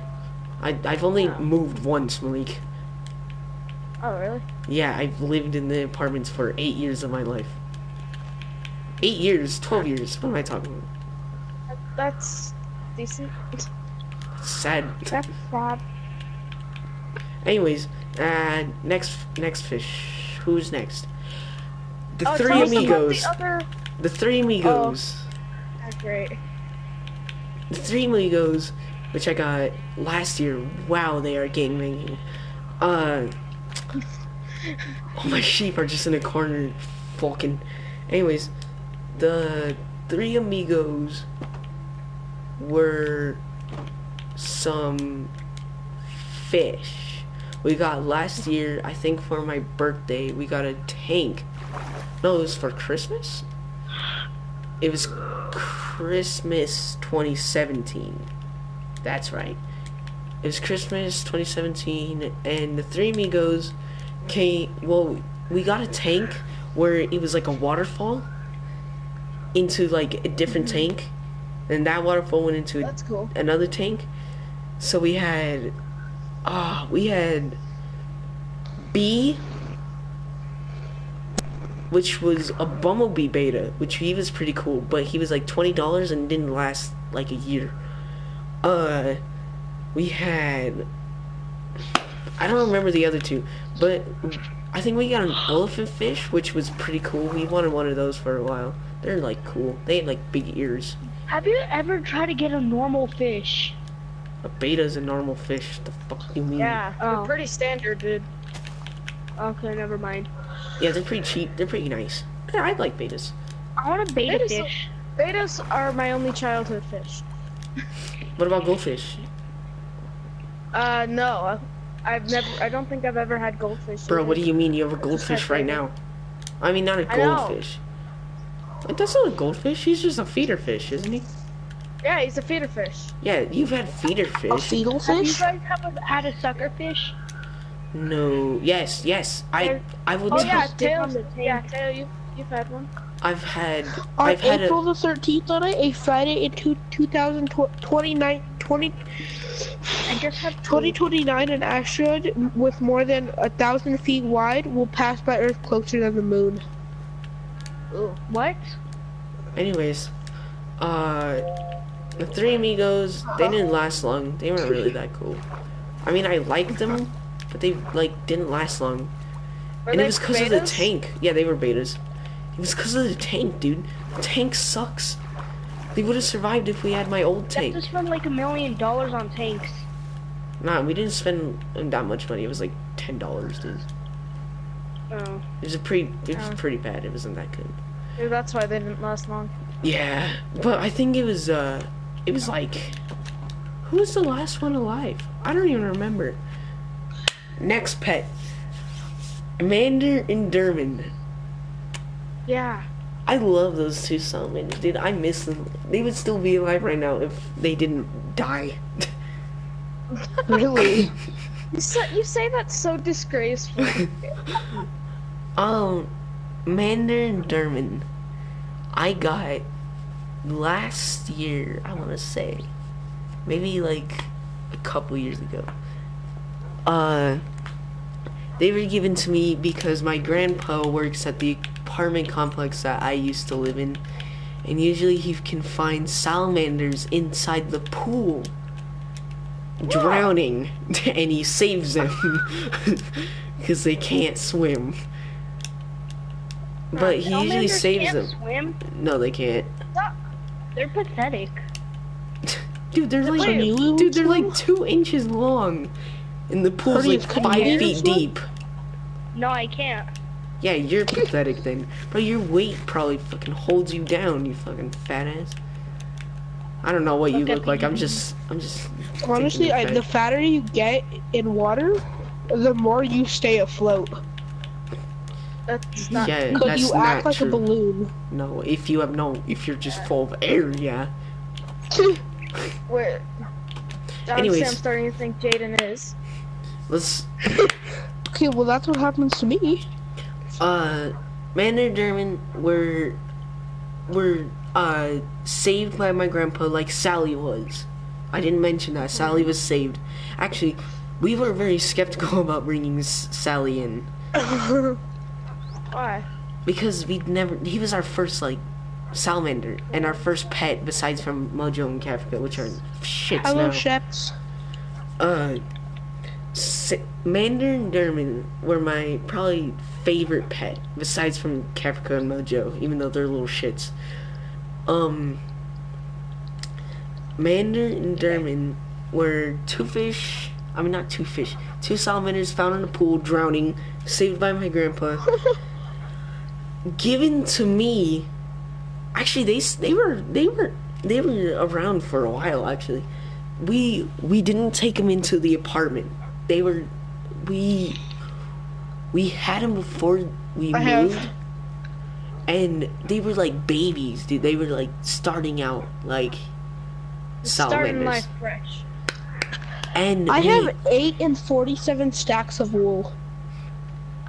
I've only moved once, Malik. Oh, really? Yeah, I've lived in the apartments for 8 years of my life. 8 years, 12 years. What am I talking about? That's decent. Sad. That's sad. Anyways, next fish. Who's next? The Oh, three tell us about amigos. the other. The three amigos. That's great. The three amigos, which I got last year. Wow, they are gangbanging. All my sheep are just in a corner, fucking. Anyways, the three amigos were some fish we got last year. I think for my birthday, we got a tank. No, it was for Christmas. It was Christmas 2017. That's right. It was Christmas 2017, and the three amigos came. Well, we got a tank where it was like a waterfall into like a different tank, and that waterfall went into That's cool. another tank. So we had B, which was a bumblebee beta, which he was pretty cool, but he was like $20 and didn't last like a year. We had, I don't remember the other two, but I think we got an elephant fish, which was pretty cool. We wanted one of those for a while. They're like cool. They had like big ears. Have you ever tried to get a normal fish? A beta's a normal fish. The fuck do you mean? Yeah, Oh. they're pretty standard, dude. Okay, never mind. Yeah, they're pretty cheap. They're pretty nice. Yeah, I like betas. I want a beta Betas- fish. Betas are my only childhood fish. What about goldfish? No. I don't think I've ever had goldfish. Bro, either. what do you mean you have a goldfish right now? I mean, not a I know. goldfish. Like, that's not a goldfish. He's just a feeder fish, isn't he? Yeah, he's a feeder fish. Yeah, you've had feeder A fish. fetal Have you fish? guys had a sucker fish? No. Yes. I would. Oh They yeah, just stick on Tails. the tank. Yeah, Tail, you've had one. I've had April the 13th on it, a Friday in 2029, I just had 2029, an asteroid with more than 1,000 feet wide will pass by Earth closer than the moon. Ooh. What? Anyways, the three amigos, they didn't last long. They weren't really that cool. I mean, I liked them, but they like didn't last long. Were And they it was because of the betas? tank. Yeah, they were betas. It was because of the tank, dude. The tank sucks. They would have survived if we had my old You have tank. to spend like $1 million on tanks. Nah, we didn't spend that much money. It was like $10, dude. Oh. It was pretty bad. It wasn't that good. Maybe that's why they didn't last long. Yeah, but I think it was like, who was the last one alive? I don't even remember. Next pet, Amanda and Dermond. Yeah. I love those two salamanders, dude. I miss them. They would still be alive right now if they didn't die. Really? You say that's so disgraceful. Amanda and Dermond, I got last year, I want to say, maybe like a couple years ago. They were given to me because my grandpa works at the apartment complex that I used to live in, and usually he can find salamanders inside the pool drowning, and he saves them because they can't swim. But he usually Salamanders saves can't them. swim. No, they can't. They're pathetic. Dude, they're like, Can you dude, they're swim? like 2 inches long, and the pool's Pretty like can 5 you feet swim? deep. No, I can't. Yeah, you're pathetic then. But your weight probably fucking holds you down, you fucking fat ass. I don't know what you Look at look like. I'm me. just. Honestly, thinking you're the fat. fatter you get in water, the more you stay afloat. That's not. Yeah, Because that's you not act like true. a balloon. No, if you're just full of air, yeah. Where? Honestly, Anyways. I'm starting to think Jaden is. Let's Okay, well that's what happens to me. Mander and Derman were saved by my grandpa like Sally was. I didn't mention that. Sally was saved. Actually, we were very skeptical about bringing Sally in. Why? Because he was our first, like, salamander, and our first pet besides from Mojo and Kafka, which are shits Hello, now. Sheps. Mander and Derman were my probably favorite pet, besides from Kafka and Mojo, even though they're little shits. Mander and Derman were two salamanders found in a pool, drowning, saved by my grandpa. Given to me. Actually, they were around for a while. Actually, we didn't take them into the apartment. We had them before we moved, and they were like babies, dude. They were like starting out like salamanders. Starting life fresh. And I have 8 and 47 stacks of wool.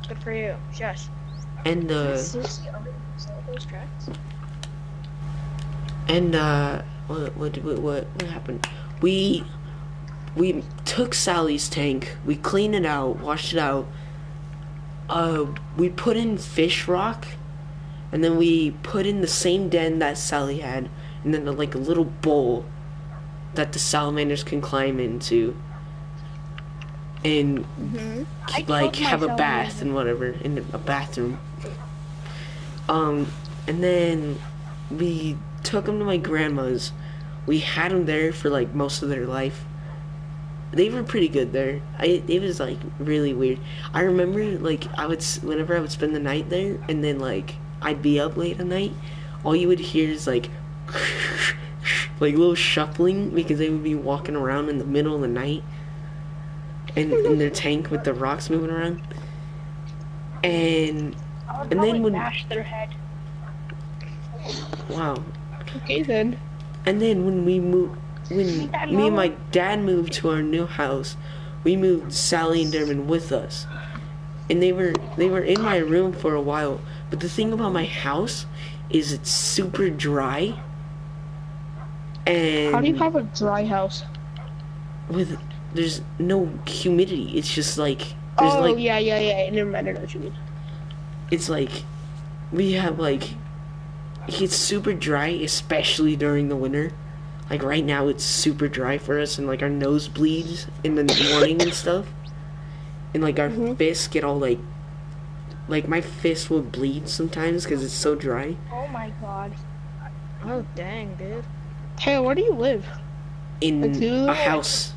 Good for you. Shush. And Seriously, are we gonna sell those tracks? And what happened? We took Sally's tank, we cleaned it out, washed it out. We put in fish rock, and then we put in the same den that Sally had, and then like a little bowl that the salamanders can climb into, and like have a bath and whatever in a bathroom. And then we took them to my grandma's. We had them there for like most of their life. They were pretty good there. It was like really weird. I remember like whenever I would spend the night there, and then like I'd be up late at night, all you would hear is like like little shuffling, because they would be walking around in the middle of the night, and in their tank with the rocks moving around. And then when bash their head. wow. Okay then. And then when me and my dad moved to our new house, we moved Sally and Derman with us, and they were in my room for a while. But the thing about my house is it's super dry. And How do you have a dry house? There's no humidity. It's just like there's yeah. Never mind. I know what you mean. It's like we have like it's super dry, especially during the winter. Like right now, it's super dry for us, and like our nose bleeds in the morning and stuff, and like our fists get all like my fist will bleed sometimes because it's so dry. Oh my god. Oh dang, dude. Hey, where do you live? In a house.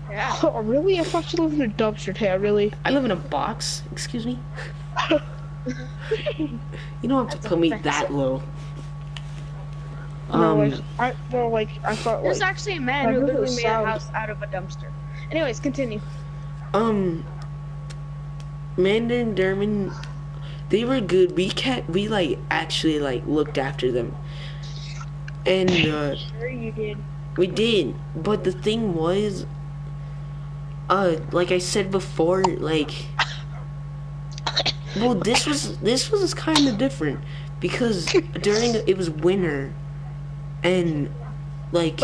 Yeah. Oh, really? I thought you lived in a dumpster. Hey, really? I live in a box. Excuse me. You don't have to put me that low. I thought There's like actually a man who literally made a house out of a dumpster. Anyways, continue. Mander and Derman, they were good. We like actually like looked after them. And Sure you did. we did. But the thing was, like I said before, like well, this was kind of different because it was winter, and like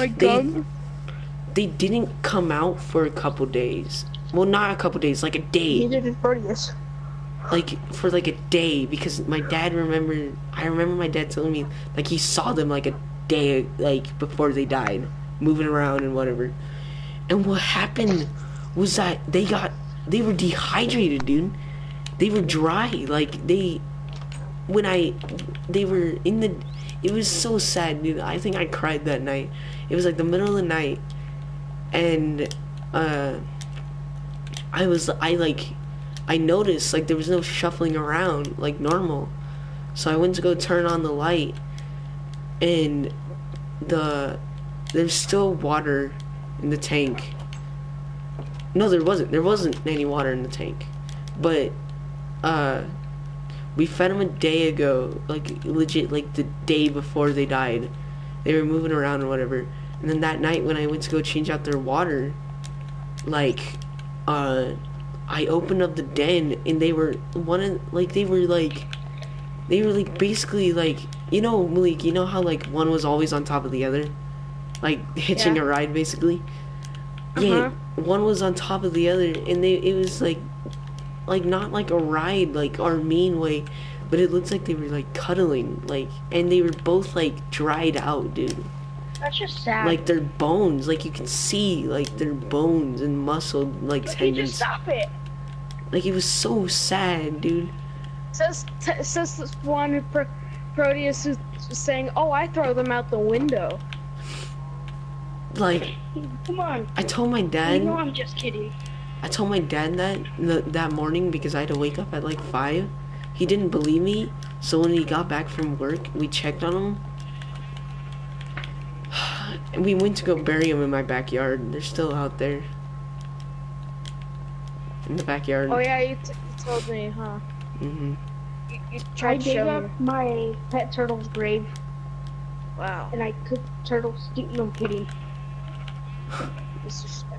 they didn't come out for a couple days. Well, not a couple days, like a day. Neither did Proteus. Like for like a day, because I remember my dad telling me like he saw them like a day like before they died, moving around and whatever. And what happened was that they were dehydrated, dude. They were dry. Like they were in the. It was so sad, dude. I think I cried that night. It was like the middle of the night, and I noticed like there was no shuffling around like normal, so I went to go turn on the light, and there's still water in the tank. No, there wasn't any water in the tank, but we fed them a day ago, like legit, like the day before they died. They were moving around or whatever, And then that night when I went to go change out their water, like, I opened up the den and they were basically like, you know, Malik, you know how like one was always on top of the other? Like hitching a ride basically? Yeah, one was on top of the other and it was like not like a ride like our mean way, but it looks like they were like cuddling, like, and they were both like dried out, dude. That's just sad. Like their bones, like you can see like their bones and muscle like tendons. Just stop it. Like it was so sad, dude. Says this one Proteus who's saying, "Oh, I throw them out the window." Like, Come on. I told my dad. You know I'm just kidding. I told my dad that morning because I had to wake up at like 5. He didn't believe me, so when he got back from work, we checked on him. And we went to go bury him in my backyard. They're still out there. In the backyard. Oh yeah, you told me, huh? Mm-hmm. You I tried to dig show up me. my pet turtle's grave Wow. and I cooked turtle stew. No, I'm kidding. Disrespectful.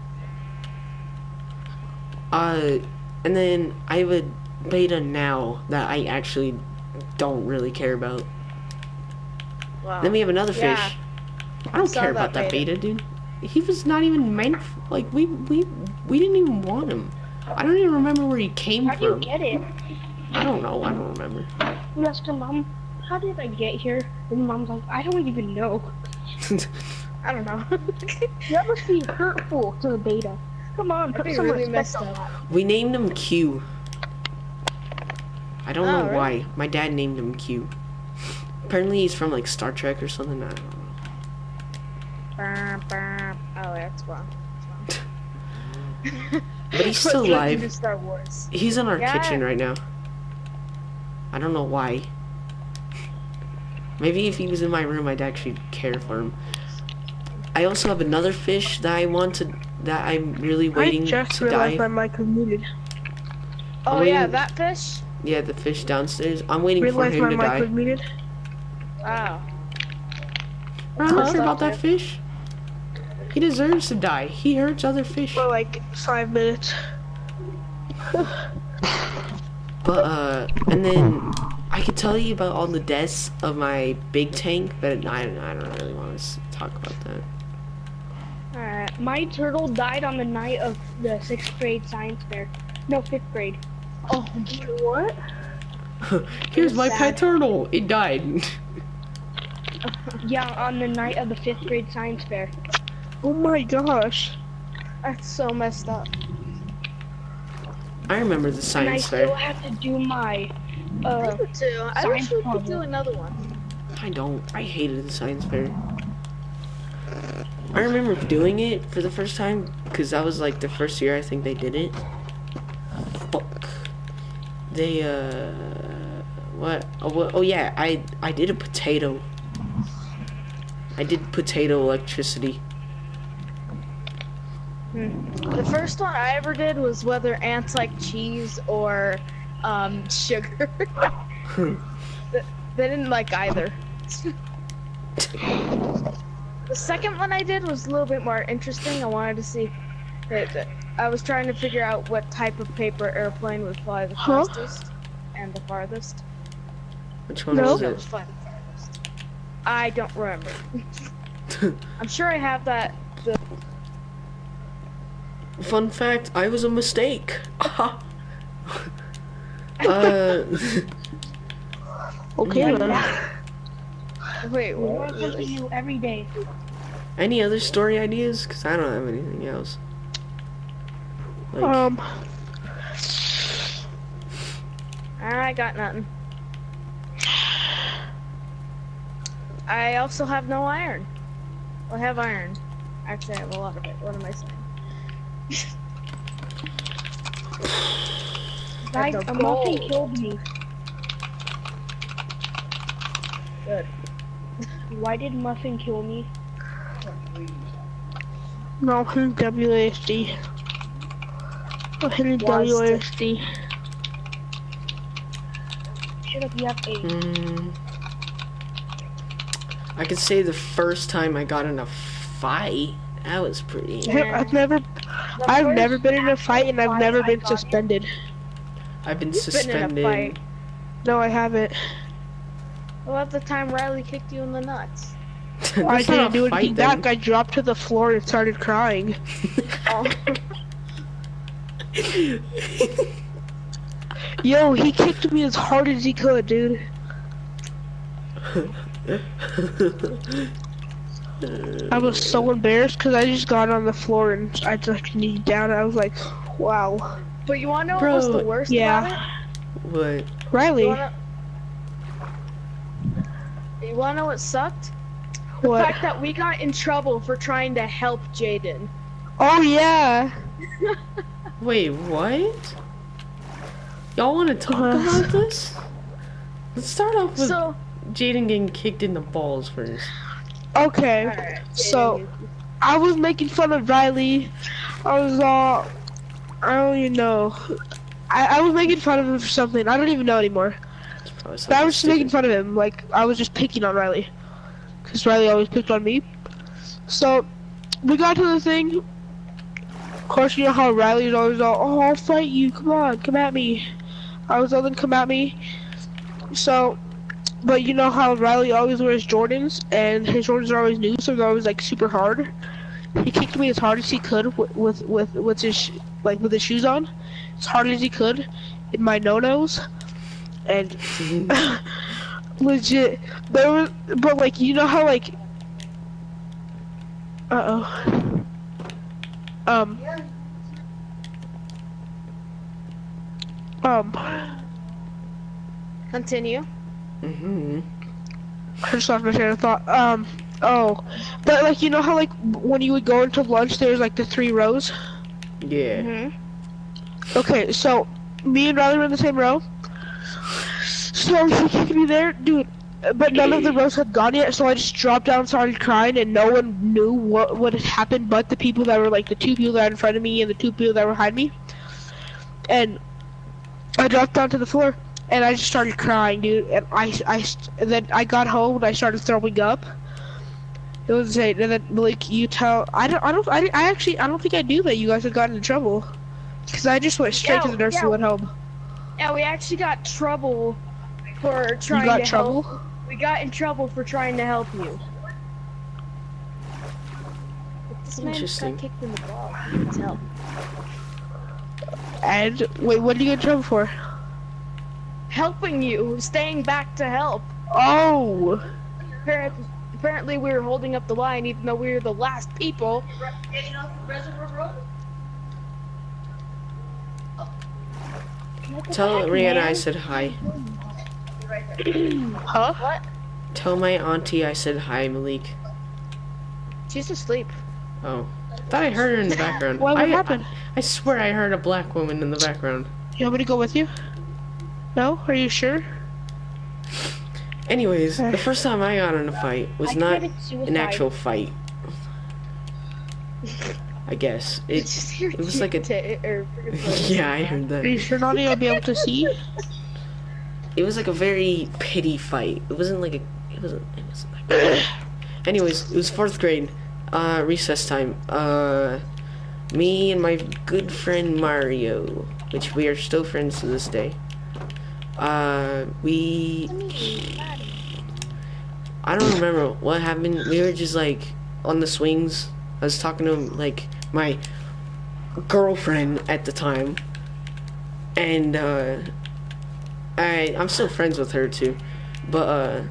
And then I have a beta now that I actually don't really care about. Wow. Then we have another Yeah. fish. I don't Saw care that about that beta. beta, dude. He was not even meant like we didn't even want him. I don't even remember where he came How do you from. get it? I don't know. I don't remember. You asked her mom, how did I get here? And mom's like, I don't even know. I don't know. That must be hurtful to the beta. Come on, That'd put be some really respect messed on up. that. We named him Q. I don't know Oh, really? why. My dad named him Q. Apparently he's from like Star Trek or something. I don't know. Oh, that's wrong. But he's still alive. To Star Wars. He's in our Yeah. kitchen right now. I don't know why. Maybe if he was in my room, I'd actually care for him. I also have another fish that that I'm really waiting I just to realized die. my mic was muted. Oh I'm yeah, waiting- that fish. Yeah, the fish downstairs. I'm waiting for Realized him my to mic die. was muted. Wow. I'm not Huh? sure about that fish. He deserves to die. He hurts other fish. For like 5 minutes. But and then I could tell you about all the deaths of my big tank, but I don't really want to talk about that. Alright. My turtle died on the night of the 6th grade science fair. No, 5th grade. Oh, what? Here's my sad. pet turtle. It died. Yeah, on the night of the 5th grade science fair. Oh my gosh. That's so messed up. I remember the And I science still fair. have to do my, Me too. I wish Science we could problem. do another one. I don't. I hated the science fair. I remember doing it for the first time because that was like the first year I think they did it. Fuck. They what? Oh yeah, I did a potato. I did potato electricity. The first one I ever did was whether ants like cheese or sugar. They didn't like either. The second one I did was a little bit more interesting. I wanted to see that I was trying to figure out what type of paper airplane would fly the Huh? fastest and the farthest. Which one No. was That it? was fly the farthest. I don't remember. I'm sure I have that. Fun fact, I was a mistake. Okay Like then. that. Wait, We what? learn something new every day. Any other story ideas? Because I don't have anything else. Like, I got nothing. I also have no iron. Well, I have iron. Actually, I have a lot of it. What am I saying? Guys, no a muffin gold. killed me. Good. Why did muffin kill me? No, hitting WASD. I'm hitting WASD. Shut up, you have 8. I could say the first time I got in a fight. That was pretty. Yeah. I've never been in a fight, and I've never been suspended. I've been You've been in a suspended. fight. No, I haven't. Well, at the time Riley kicked you in the nuts. I That's not didn't a do fight, anything then. back. I dropped to the floor and started crying. Oh. Yo, he kicked me as hard as he could, dude. I was so embarrassed because I just got on the floor and I just kneed down. I was like, wow. But you wanna know what was Bro, the worst yeah. about What? it? Riley, You wanna know what sucked? The what? fact that we got in trouble for trying to help Jaden. Oh, yeah. Wait, what? Y'all want to talk about this? Let's start off with So, Jaden getting kicked in the balls first. Okay. alright, So, Jaden, I was making fun of Riley. I was I don't even know. I was making fun of him for something. I don't even know anymore. It's probably But I something was just making stupid. fun of him. Like, I was just picking on Riley. Because Riley always picked on me. So, we got to the thing. Of course, you know how Riley's always all, oh, I'll fight you. Come on, come at me. I was all then come at me. So, but you know how Riley always wears Jordans, and his Jordans are always new, so they're always like super hard. He kicked me as hard as he could with his with his shoes on, as hard as he could, in my no-nos, and legit. But like you know how like, um. Continue. Mm-hmm. I just lost my train of thought. Oh, but like you know how like when you would go into lunch, there's like the 3 rows. Yeah. Mm-hmm. Okay, so me and Riley were in the same row. So he kicked me there, dude. But none of the rows had gone yet, so I just dropped down, and started crying, and no one knew what had happened, but the people that were like the 2 people that were in front of me and the 2 people that were behind me. And I dropped down to the floor. And I just started crying, dude. And and then I got home and I started throwing up. It was insane. And then like I don't think I knew that you guys had gotten in trouble, because I just went straight to the nurse and went home. Yeah, we actually got trouble for trying You got to trouble? help. We got in trouble for trying to help you. But this man just Interesting. got kicked in the balls. He needs help. And wait, what did you get in trouble for? Helping you, staying back to help. Oh, Apparently we were holding up the line even though we were the last people. Tell Rihanna I said hi. huh? What? Tell my auntie I said hi, Malik. She's asleep. Oh. Thought I heard her in the background. What happened? I swear I heard a black woman in the background. You want me to go with you? No? Are you sure? Anyways, the first time I got in a fight was not committed suicide. an actual fight. I guess. It was like a... Yeah, I heard Are that. you sure not gonna be able to see? It was like a very pity fight. It wasn't like a... It wasn't like that. Anyways, it was 4th grade. Recess time. Me and my good friend Mario, which we are still friends to this day. I don't remember what happened. We were just like on the swings. I was talking to like my girlfriend at the time, and I'm still friends with her too, but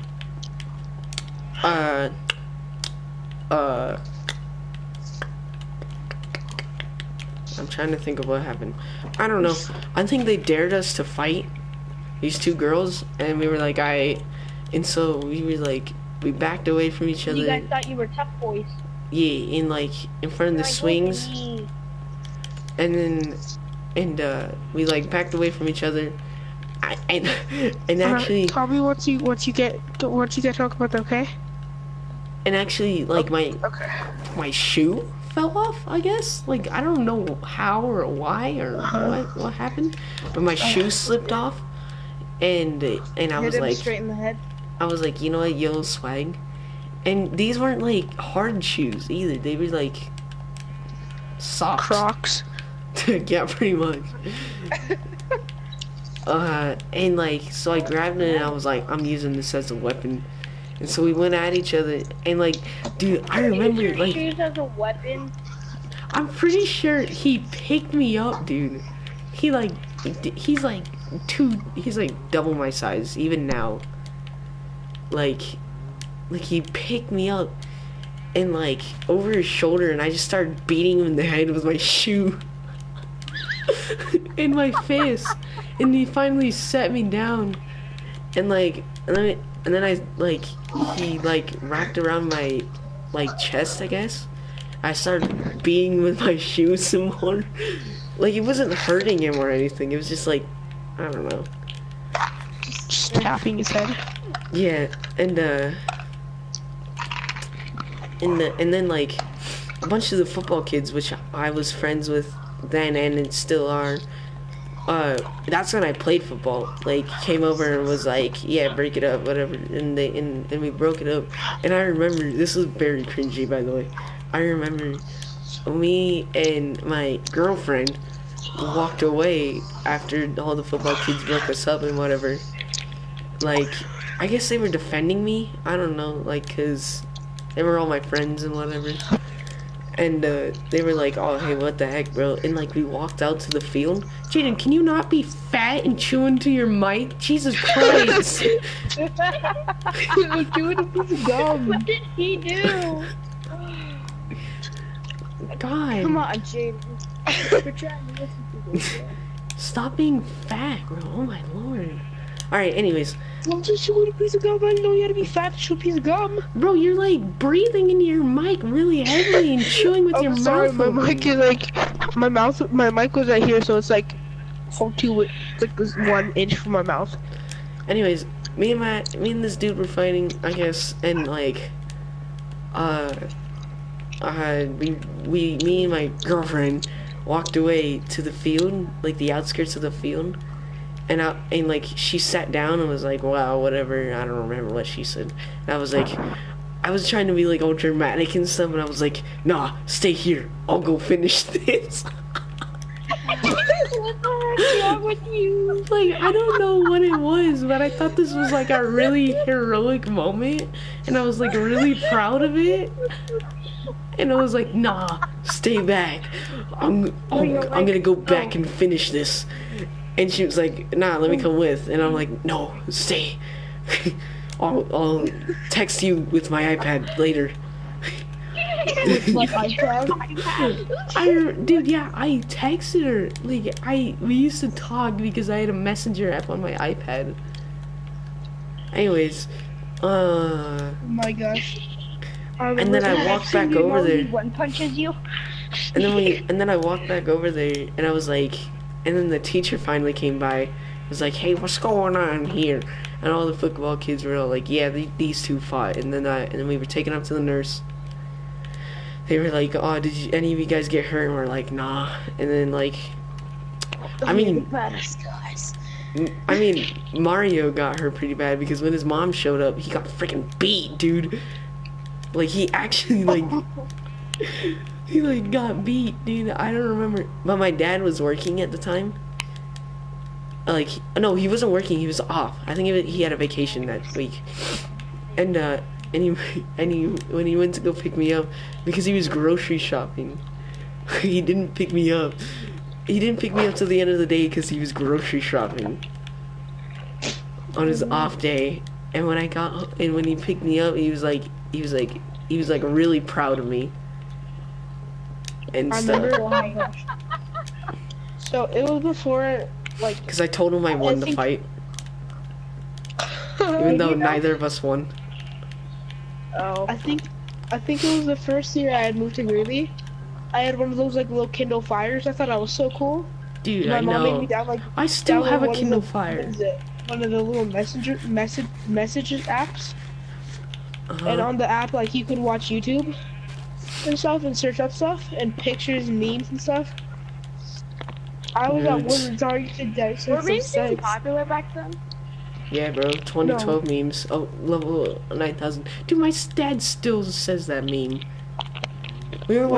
I'm trying to think of what happened. I don't know. I think they dared us to fight, these 2 girls, and we were like, and so we were like, we backed away from each other. You guys thought you were tough boys. Yeah, in like in front of the swings, and then we like backed away from each other. And actually, tell me once you get talk about that, okay? and actually, like my shoe fell off. I guess like I don't know how or why or what happened, but my shoe slipped off, and I was like, straight in the head. I was like, you know what, yo, swag. And these weren't like hard shoes either. They were like socks. Crocs. Yeah, pretty much. And like, so I grabbed it and I was like, I'm using this as a weapon. And so we went at each other and like, dude, I remember like, Shoes as a weapon. I'm pretty sure he picked me up, dude. He's like double my size even now. Like he picked me up and like over his shoulder, and I just started beating him in the head with my shoe. in my face, and he finally set me down. And like, and then I like, he like wrapped around my like chest, I guess. I started beating with my shoe some more. Like, it wasn't hurting him or anything. It was just like, I don't know. Just tapping his head. Yeah, and then like a bunch of the football kids, which I was friends with then and still are. That's when I played football. Like, came over and was like, yeah, break it up, whatever. And we broke it up. And I remember, this was very cringy, by the way. I remember me and my girlfriend walked away after all the football kids broke us up and whatever. Like, I guess they were defending me. I don't know, like, cause they were all my friends and whatever. And they were like, oh, hey, what the heck, bro? And like, we walked out to the field. Jaden, can you not be fat and chew into your mic? Jesus Christ. He was doing a piece of gum. What did he do? God. Come on, Jaden. We're trying to listen to this. Stop being fat, bro. Oh my lord. Alright, anyways. I'm just chewing a piece of gum. I didn't know you had to be fat to chew a piece of gum. Bro, you're like breathing into your mic really heavily and chewing with your I'm sorry, mouth my open. mic is like, my mic was right here, so it's like, like this 1 inch from my mouth. Anyways, me and this dude were fighting, I guess, and like, me and my girlfriend walked away to the field, like the outskirts of the field, and like she sat down and was like, wow, whatever. I don't remember what she said. And I was like, I was trying to be like all dramatic and stuff, and I was like, nah, stay here. I'll go finish this. What the heck's wrong with you? Like, I don't know what it was, but I thought this was like a really heroic moment, and I was like really proud of it. And I was like, nah, Stay back. I'm gonna go back and finish this. And she was like, nah, let me come with. And I'm like, no, stay. I'll text you with my iPad later. Like iPad. Dude, yeah, I texted her. Like, we used to talk because I had a messenger app on my iPad. Anyways, Oh my gosh. and then I walked back over there. One punches you. And then I walked back over there, and I was like, and then the teacher finally came by, was like, hey, what's going on here? And all the football kids were all like, yeah, these two fought. And then we were taken up to the nurse. They were like, oh, did any of you guys get hurt? And we're like, nah. And then like, I mean, Mario got hurt pretty bad because when his mom showed up, he got freaking beat, dude. Like, he actually like, he like got beat, dude. I don't remember, but my dad was working at the time. Like, no, he wasn't working. He was off. I think he had a vacation that week. And when he went to go pick me up, because he was grocery shopping, he didn't pick me up. He didn't pick me up till the end of the day because he was grocery shopping on his off day. And when when he picked me up, he was like really proud of me and I stuff. remember. Oh my gosh. So it was before, like, Because I told him I won the fight, even though neither of us won. Oh. I think it was the first year I had moved to Greeley. I had one of those like little Kindle Fires. I thought that was so cool. Dude, My I mom made me know. download I still have a one of Kindle the- Fire. One of the little messages apps, and on the app, like, you could watch YouTube and stuff and search up stuff and pictures and memes and stuff. I was at Nudes. one Target today Were since memes even six. popular back then? Yeah, bro. 2012 memes. Oh, level 9,000. Dude, my dad still says that meme. We were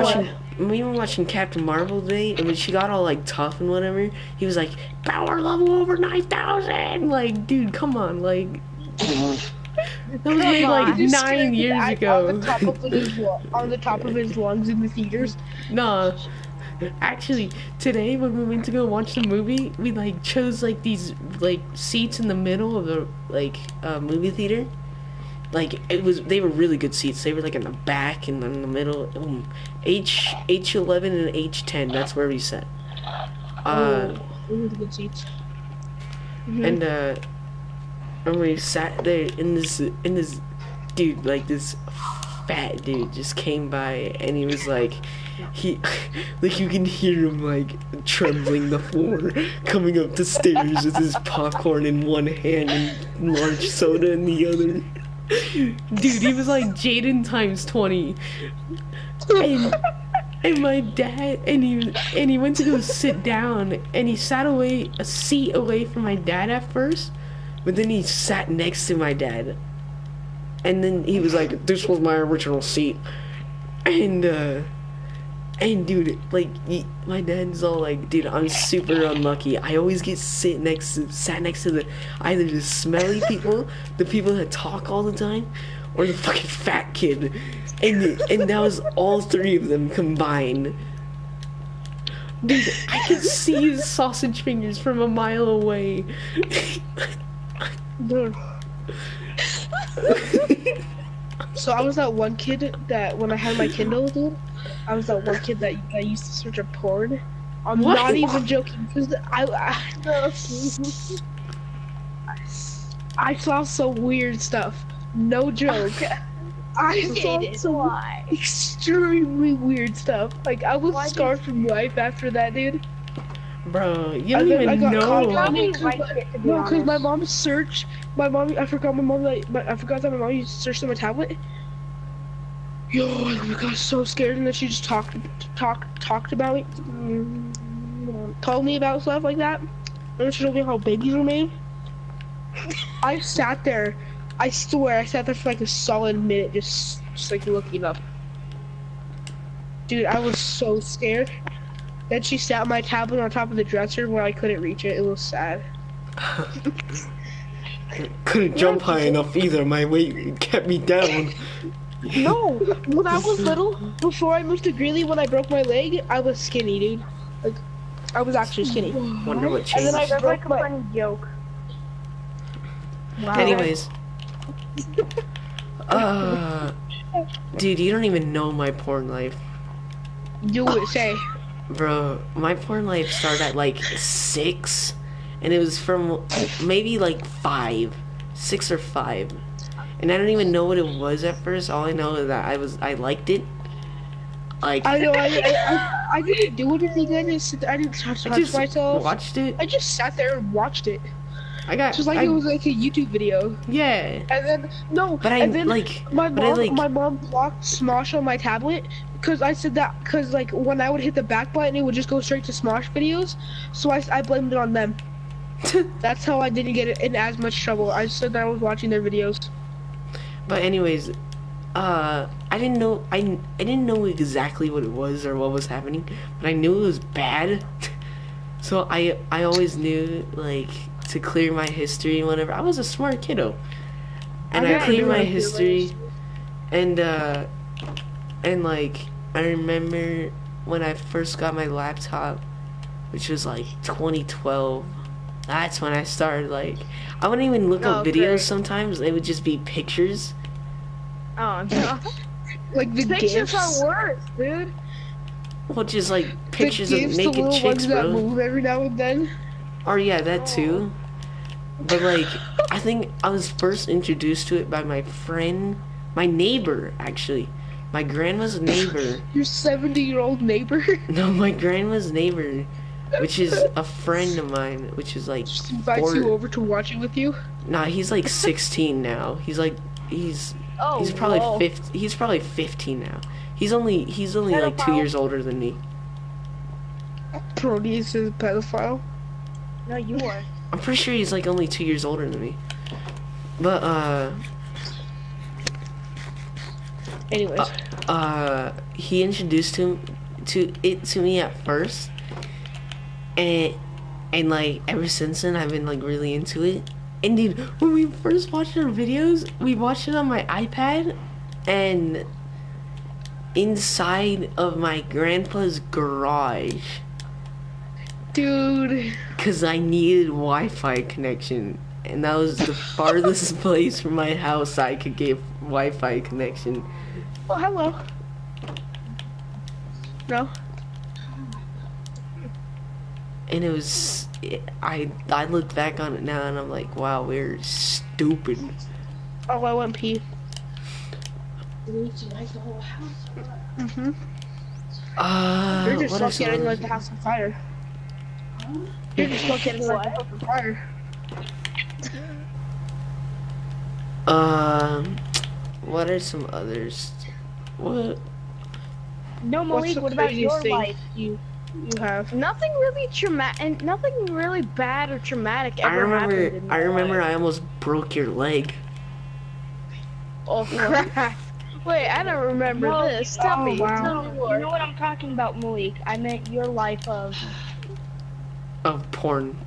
watching Captain Marvel today, and when she got all like tough and whatever, he was like, "Power level over 9,000." Like, dude, come on, like. That was made like 9 years ago. On the top of his lungs in the theaters. Nah. Actually, today when we went to go watch the movie, we like chose like these like seats in the middle of the like movie theater. Like they were really good seats. They were like in the back and in the middle. H11 and H10. That's where we sat. Really good seats. And we sat there in this dude, like this fat dude just came by and he was like like you can hear him like trembling the floor coming up the stairs with his popcorn in one hand and large soda in the other. Dude, he was like Jaden times 20. And my dad and he went to go sit down and he sat a seat away from my dad at first, but then he sat next to my dad. And then he was like, "This was my original seat." And dude, like, my dad's all like, "Dude, I'm super unlucky. I always get sat next to either the smelly people, the people that talk all the time, or the fucking fat kid." And that was all three of them combined. Dude, I could see his sausage fingers from a mile away. Dude. So I was that one kid that when I had my Kindle, dude, I was that one kid that used to search up porn. I'm not even joking, because I saw some weird stuff. No joke. I saw some extremely weird stuff. Like, I was scarred from life after that, dude. Bro, you don't even know. No, because my mom searched. I forgot that my mom used to search on my tablet. Yo, I got so scared, and then she just talked about it. Told me about stuff like that. And then she told me how babies were made. I sat there. I swear, I sat there for like a solid minute, just like looking up. Dude, I was so scared. Then she sat my tablet on top of the dresser where I couldn't reach it. It was sad. Couldn't jump high enough either. My weight kept me down. No, when I was little, before I moved to Greeley, when I broke my leg, I was skinny, dude. Like, I was actually skinny. Wonder what changed. And then I That's broke like a my... funny joke. Wow. Anyways. Dude, you don't even know my porn life. You would say. Bro, my porn life started at like 6, and it was from maybe like 6 or 5. And I don't even know what it was at first. All I know is that I liked it. Like, I know, I didn't do anything. I didn't touch myself. Watched it. I just sat there and watched it. It was like it was like a YouTube video. Yeah. And then my mom blocked Smosh on my tablet because I said that because like when I would hit the back button, it would just go straight to Smosh videos. So I blamed it on them. That's how I didn't get in as much trouble. I said that I was watching their videos. But anyways, I didn't know exactly what it was or what was happening, but I knew it was bad. So I always knew like to clear my history and whatever. I was a smart kiddo, and I cleared my history, and like I remember when I first got my laptop, which was like 2012. That's when I started like I wouldn't even look up videos sometimes. They would just be pictures. Oh no. Like the Pictures gifs. are worse, dude. Well, just like pictures the of gifs, naked chicks, that bro. move every now and then. Or yeah, that too. But like, I think I was first introduced to it by my friend, my neighbor actually, my grandma's neighbor. Your 70-year-old neighbor. No, my grandma's neighbor, which is a friend of mine, which is like. Just invites you over to watch it with you. Nah, he's like 16 now. He's probably 50. He's probably 15 now. He's only like 2 years older than me. Proteus is a pedophile. No, you are. I'm pretty sure he's like only 2 years older than me. But Anyways. he introduced him to me at first, and like ever since then I've been like really into it. And dude, when we first watched our videos, we watched it on my iPad, and inside of my grandpa's garage, Dude. cause I needed Wi-Fi connection, and that was the farthest place from my house I could get Wi-Fi connection. Oh, hello. No. And it was, I look back on it now and I'm like, wow, we're stupid. Oh, I went pee. You're just what are Just getting some like the house on fire. You're just not getting like the house on fire. what are some others? What? No, What's Malik, the what about your craziest thing life? you have? Nothing really traumatic, and nothing really bad or traumatic I ever happened in remember my life. I almost broke your leg. Oh crap! Wait, I don't remember No, this. Tell me, wow. tell me You more. know what I'm talking about, Malik? I meant your life of. Of porn.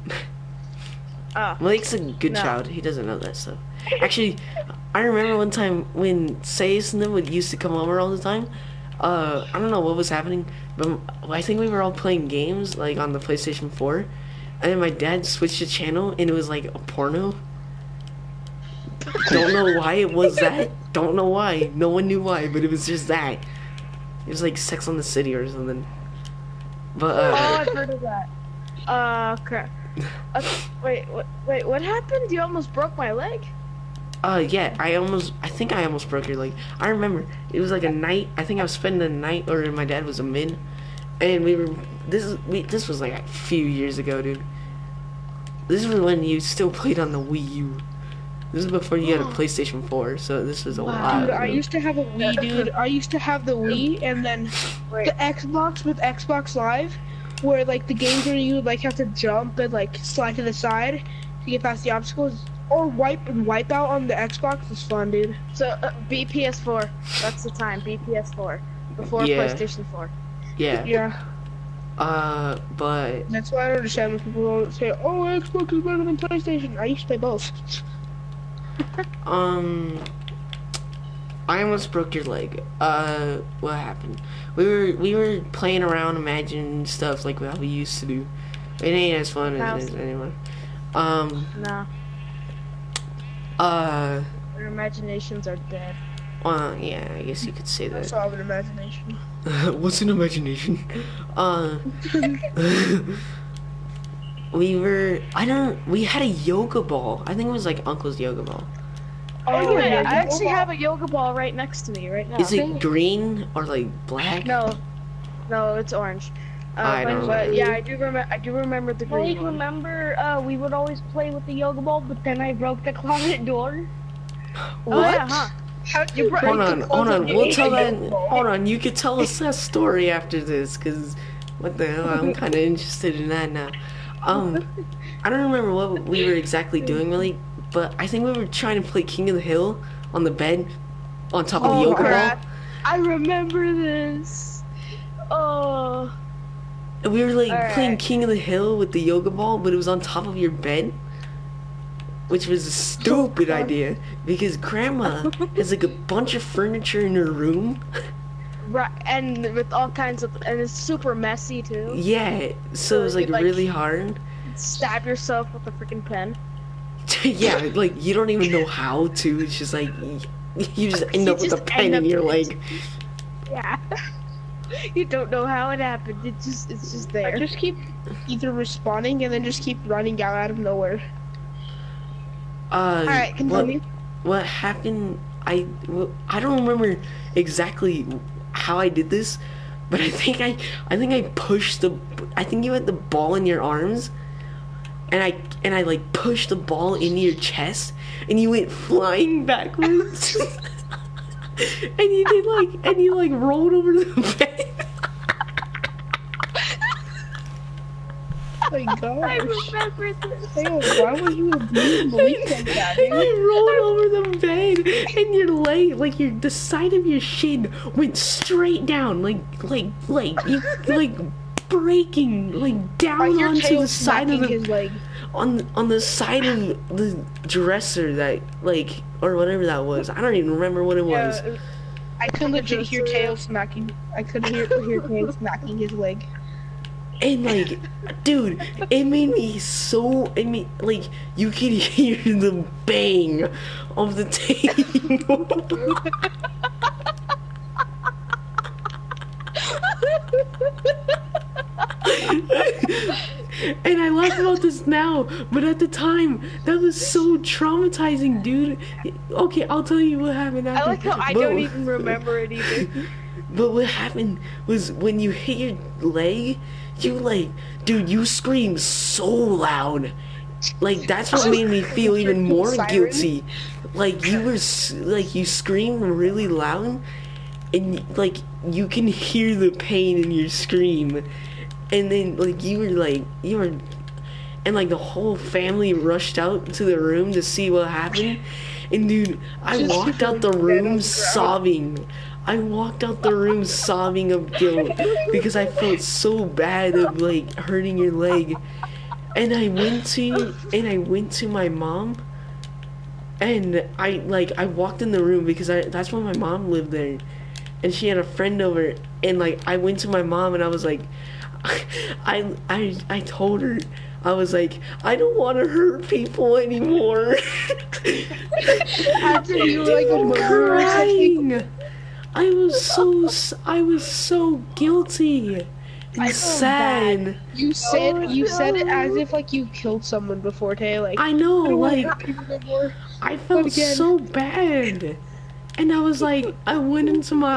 Ah, Malik's a good No. child. He doesn't know that stuff. Actually, I remember one time when Sayus and them would used to come over all the time. I don't know what was happening, but I think we were all playing games like on the PlayStation 4, and then my dad switched the channel and it was like a porno. Don't know why it was that. Don't know why. No one knew why, but it was just that. It was like Sex on the City or something. But oh, I've heard of that. Crap. Wait, what happened? You almost broke my leg? yeah, I think I almost broke your leg. I remember, it was like a night, I think I was spending the night, or my dad was a min, and this was like a few years ago, dude. This was when you still played on the Wii U. This is before you had a PlayStation 4, so this was a while Dude, ago. I used to have a Wii, dude. I used to have the Wii, and then Wait. the Xbox with Xbox Live, where like the games where you would like have to jump and like slide to the side to get past the obstacles, or wipe out on the Xbox was fun, dude. So BPS4. That's the time. BPS4 before Yeah. PlayStation 4. Yeah, Yeah, but, that's why I don't understand when people don't say, "Oh, Xbox is better than PlayStation." I used to play both. I almost broke your leg. What happened? We were playing around, imagining stuff like how we used to do. It ain't as fun as it is anymore. No, Uh, your imaginations are dead. well, yeah, I guess you could say I that. also have an imagination. What's an imagination? We had a yoga ball. I think it was like Uncle's yoga ball. Oh yeah, yeah, I actually have a yoga ball right next to me right now. Is it green or like black? No, it's orange. I don't but know. yeah, I do remember the green Malik, one. remember we would always play with the yoga ball, but then I broke the closet door. Oh yeah, huh? How do you break Hold the on. closet We'll door? tell that. Hold on. You could tell us that story after this, cause what the hell? I'm kind of interested in that now. I don't remember what we were exactly doing really, but I think we were trying to play King of the Hill on the bed, on top of the yoga crap. ball. I remember this. Oh. And we were like Alright. playing King of the Hill with the yoga ball, but it was on top of your bed, which was a stupid idea because Grandma has like a bunch of furniture in her room. Right, and with all kinds of, and it's super messy too. Yeah, so it was like Like- really hard. Stab yourself with a freaking pen. Yeah, like you don't even know how to. It's just like you just end up with a just pen end in up- your leg. Yeah. You don't know how it happened. It's just I there. just keep either responding and then just keep running out of nowhere. Alright, continue. What happened? I don't remember exactly how I did this, but I think I pushed the. I think you had the ball in your arms, and I like pushed the ball into your chest, and you went flying backwards. And you like rolled over the bed. my I gosh. remember this. Hey, why would you abuse Malik like that, And dude? you rolled over the bed, and your leg, like the side of your shin, went straight down, like you breaking, like down Like your onto tail the side of smacking his the leg. on the side of the dresser that like or whatever that was. I don't even remember what it was. Yeah, I could legit hear Dresser. tail smacking. I could hear tail smacking his leg. And like, dude, it made me so. I mean, like, you could hear the bang of the table. And I laugh about this now, but at the time, that was so traumatizing, dude. Okay, I'll tell you what happened after. I like how I but- don't even remember it either. But what happened was when you hit your leg, you like, dude, you screamed so loud. Like, that's what made me feel even more Siren? guilty. Like, you were, like, you screamed really loud, and, like, you can hear the pain in your scream. And then, like, you were, and, like, the whole family rushed out to the room to see what happened. And, dude, I Just walked out the dead on room the ground. sobbing. I walked out the room sobbing of guilt because I felt so bad of, like, hurting your leg. And I went to my mom, and I walked in the room because that's when my mom lived there, and she had a friend over, and like I went to my mom and I was like, I told her, I was like, I don't want to hurt people anymore. After you were like a murderer or something. Crying. I was so guilty and sad. You said it as if like you killed someone before, Tay. Like I know, I don't want to like hurt people no more. I felt again. so bad. And I was like, I went into my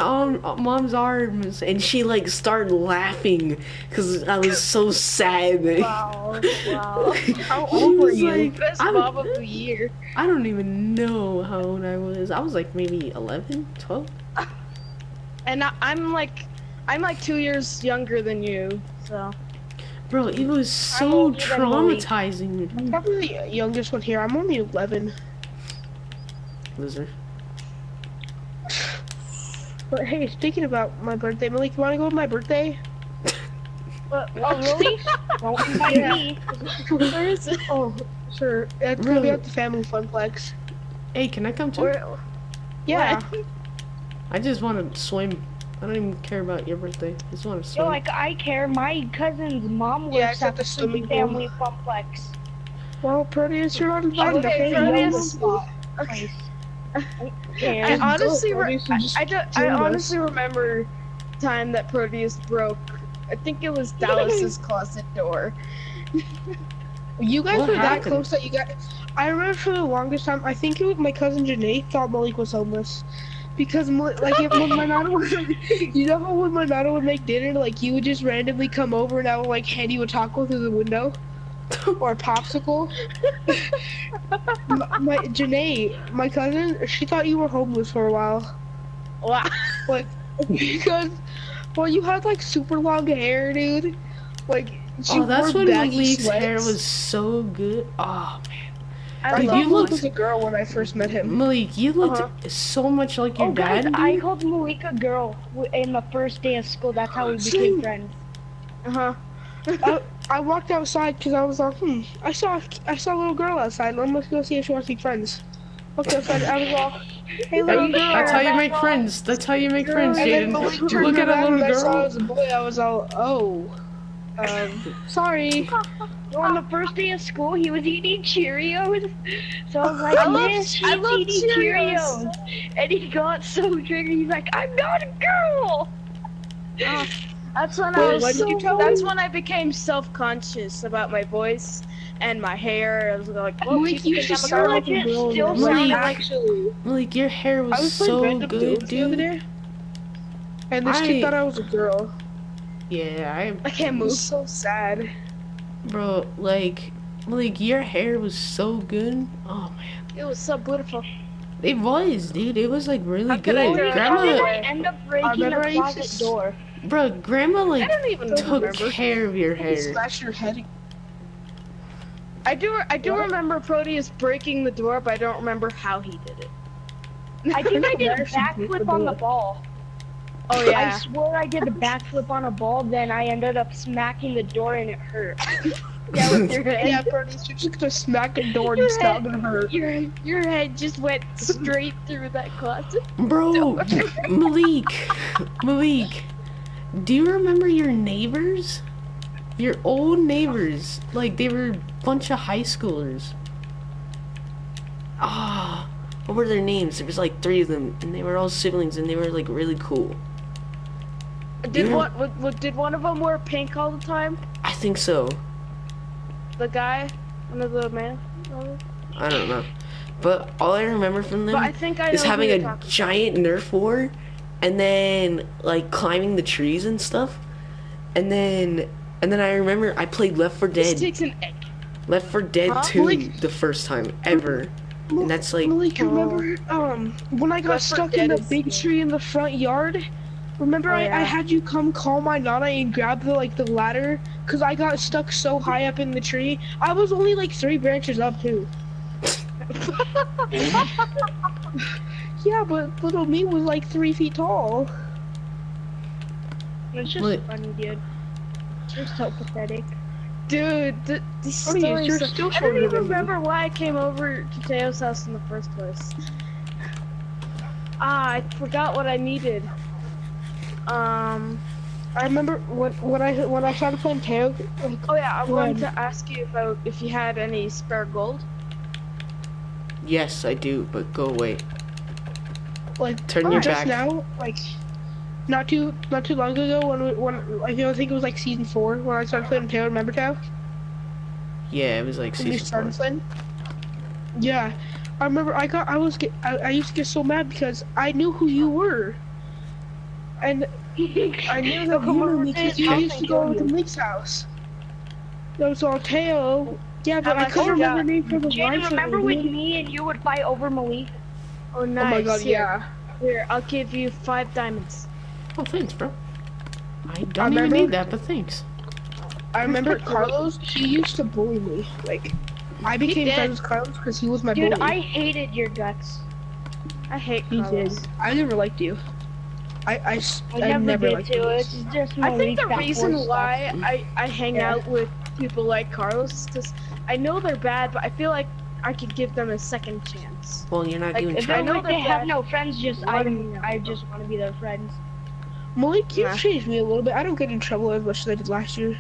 mom's arms, and she like started laughing because I was so sad. Wow, wow. How She old were was you? like, Best mom of the year. I don't even know how old I was. I was like maybe 11, 12. And I'm like 2 years younger than you, so. Bro, it was so older than Malik. traumatizing. I'm probably the youngest one here. I'm only 11. Loser. But hey, speaking about my birthday, Malik, you want to go to my birthday? Oh, really? Don't invite me. Where is it? Oh, sure. It's gonna be at the family funplex. Hey, can I come too? Where, Yeah. I just want to swim. I don't even care about your birthday. I just want to swim. Yo, like I care. My cousin's mom Yeah, works it's at at the the swimming pool. family complex. Well, Proteus, you're not invited. Okay, Okay, Proteus. Okay. I honestly, I join us. honestly remember the time that Proteus broke. I think it was Dallas's closet door. You guys What were that happened? close that you got. I remember for the longest time. I think it was my cousin Janae thought Malik was homeless, because when my nana would, you know how when my nana would make dinner, like you would just randomly come over and I would like hand you a taco through the window, or a popsicle. my Janae, my cousin, she thought you were homeless for a while. Wow. Like, because, well, you had like super long hair, dude. Like, she Oh, that's wore when baggy Malik's sweats. hair was so good. Oh man, I Dude, thought you Malik looked- was a girl when I first met him. Malik, you looked so much like your Oh, guys, dad. I dude. called Malik a girl in the first day of school. That's how we Same. became friends. I walked outside because I was like, I saw a little girl outside. Let's go see if she wants to be friends. Walked outside. I was all, hey, little girl. That's how you make friends. That's how you make friends, And then Jaden. Malik turned Look at a around little and I saw it girl. was a boy. I was all, oh, sorry. On the first day of school, he was eating Cheerios. So I was like, I love- Miss, I he's love eating Cheerios. Cheerios. And he got so triggered. He's like, I'm not a girl. That's when Wait, I was. what did you tell That's him? when I became self-conscious about my voice and my hair. I was like, well, Malik, people you think should I'm a start girl. like a girl. Still Malik, sound like- actually. Malik, your hair I was was playing so random good, dudes the other dude. day, and this kid thought I was a girl. Yeah, I can't It move. was so sad. bro, like, Malik, your hair was so good. Oh man, It was so beautiful. it was, dude. It was like really How could I good. do it? How did Grandma, I end up breaking remember I the used to closet door? bro, Grandma I like don't even took remember. care of your You hair. smash your head. I do remember Proteus breaking the door, but I don't remember how he did it. I think I did a backflip on the ball. Oh yeah. I swear I did a backflip on a ball, then I ended up smacking the door and it hurt. Yeah, with your head. Yeah, Bernice, you're just gonna smack a door and it's not gonna hurt. Your head just went straight through that closet. Bro, Malik, do you remember your neighbors? Your old neighbors, like they were a bunch of high schoolers. Ah, what were their names? There was like 3 of them, and they were all siblings, and they were like really cool. Did one of them wear pink all the time? I think so. The guy, one of the man. I don't know, but all I remember from them But I think I is know having who a you're talking giant Nerf war, and then like climbing the trees and stuff, and then I remember I played Left 4 This Dead. takes an egg. Left 4 Dead Huh? 2 Malik- the first time ever. And that's like, Malik, remember when I got Left 4 stuck in Dead the is big scary. tree in the front yard? Remember Oh, I yeah. had you come call my nana and grab the ladder because I got stuck so high up in the tree. I was only like 3 branches up too. Yeah, but little me was like 3 feet tall. It's just Wait. funny, dude. You're so pathetic. Dude, these Funny is stories. you're are- still I don't shorter even than me. remember why I came over to Teo's house in the first place. I forgot what I needed. I remember when I started playing Teo. Like, Oh yeah, I wanted When? to ask you if you had any spare gold. yes, I do, but go away. like Turn your just back. now, like not too long ago when I think it was like season 4 when I started playing Teo. Remember Teo? Yeah, it was like When we season 4. started playing. Yeah, I remember I used to get so mad because I knew who you were, and I knew that you knew me because you used to go over to Nick's house. That was all Teo. Yeah, but I couldn't remember the name for the Jaden, life remember of when me. me and you would fight over Malik? Oh nice. Oh my god, Here, yeah. Here, I'll give you 5 diamonds. Oh, thanks, bro. I don't even remember- need that, but thanks. I remember Carlos. He used to bully me. Like, I became did. friends with Carlos because he was my Dude, bully. I hated your guts. I hate He Carlos. did. I never liked you. I I never did liked too. you. It's just I think Malik the that reason forced why I hang Yeah. out with people like Carlos is because I know they're bad, but I feel like I could give them a second chance. Well, you're not Like, even if stuff. I I trying. know know they they're have bad. no friends. Let me know. I just want to be their friends. Malik, you've Yeah. changed me a little bit. I don't get in trouble as much as I did last year.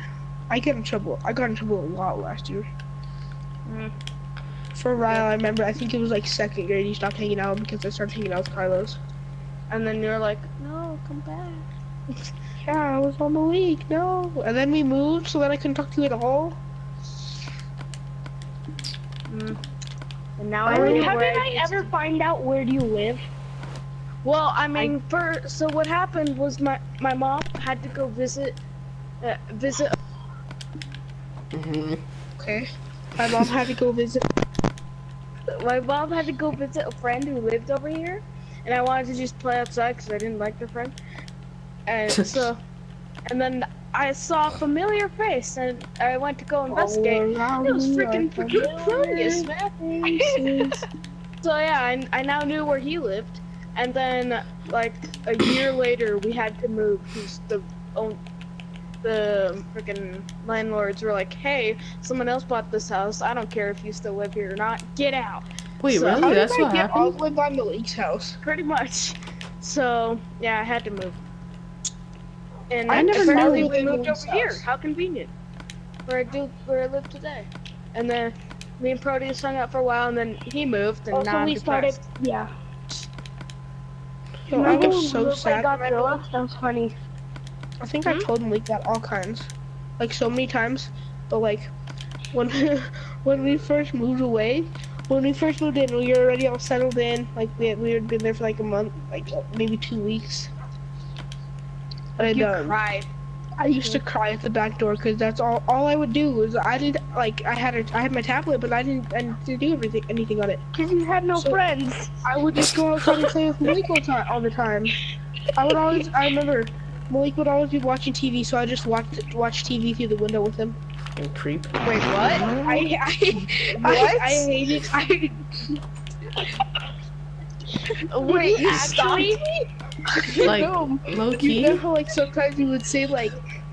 I got in trouble a lot last year. Mm. For a while, I remember. I think it was like 2nd grade. You stopped hanging out because I started hanging out with Carlos. And then you're like, no, come back. Yeah, I was on the league. No, and then we moved, so then I couldn't talk to you at all. Mm. And now I Malik, know how where did I ever find out where do you live? Well, I mean, so what happened was my mom had to go visit. Mhm. Okay. My mom had to go visit. My mom had to go visit a friend who lived over here, and I wanted to just play outside because I didn't like the friend. And so, and then I saw a familiar face, and I went to go investigate. It was freaking Proteus, man. So yeah, I now knew where he lived, and then like a year later we had to move because the freaking landlords were like, "Hey, someone else bought this house. I don't care if you still live here or not. Get out." Wait, So- really? How did That's I what get all happened? the way by Malik's house? Pretty much. So yeah, I had to move. And I then never apparently knew we they moved moved over here. house. How convenient. Where I live today. And then me and Proteus hung out for a while, and then he moved, and now Also, I'm we started. depressed. Yeah. Yo, I Remember was when so Lupe sad. got Zilla? That was funny. I think I told Malik that all kinds, like so many times. But like, when when we first moved away, when we first moved in, we were already all settled in. Like we had been there for like a month, like maybe 2 weeks. And You cried. I used to cry at the back door because that's all I would do was I had my tablet, but I didn't do anything on it. Cause you had no So- friends. I would just go outside and play with Malik all the time. I remember Malik would always be watching TV, so I just watch TV through the window with him. You creep. Wait, what? I hate it. Wait, you actually? Like, No. low You key? know how like sometimes you would say like,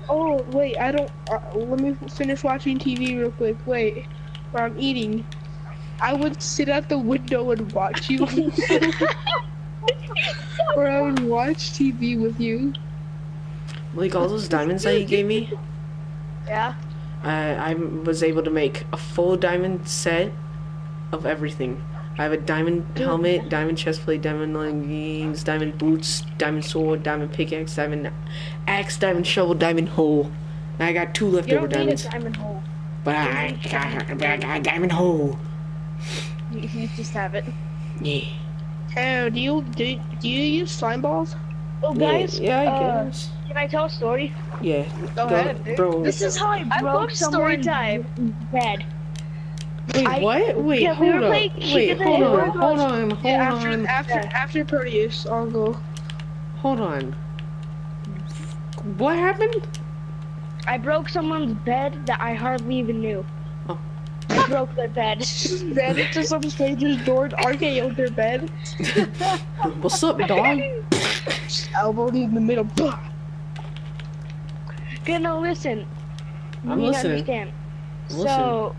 oh wait, I don't. Let me finish watching TV real quick. Wait, or I'm eating. I would sit at the window and watch you, or I would watch TV with you. Like all those diamonds that you gave me, Yeah. I was able to make a full diamond set of everything. I have a diamond helmet, diamond chestplate, diamond leggings, diamond boots, diamond sword, diamond pickaxe, diamond axe, diamond shovel, diamond hoe. And I got 2 You leftover don't need a diamonds. diamond hole. But I got a diamond hoe. You just have it. Yeah. Oh, do you use slime balls? Oh, guys. Yeah, I guess. Can I tell a story? Yeah. Go ahead, dude. Bro. This is how I I broke love story someone's bed. Wait, what? Wait, yeah, we hold were up. playing King Wait, of the hold Hill. on, hold on, hold Yeah, on. after Proteus, I'll go. Hold on. What happened? I broke someone's bed that I hardly even knew. Oh. I broke their bed. Ran into some stranger's door and RKO'd their bed. What's up, dog? Elbowed in the middle. Okay, no, listen. You I'm need to listening. understand. I'm So,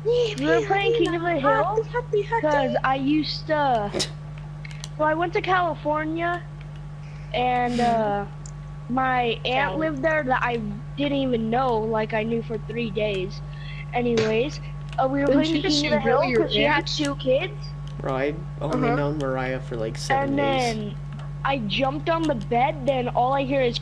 we were playing King of the Hill because I used to. So I went to California, and my aunt lived there that I didn't even know, like I knew for 3 days. Anyways, we were Didn't playing you just King of the Hill really your because she had aunt? 2 kids. Bro, I only known Mariah for like 7 And days. then I jumped on the bed, then all I hear is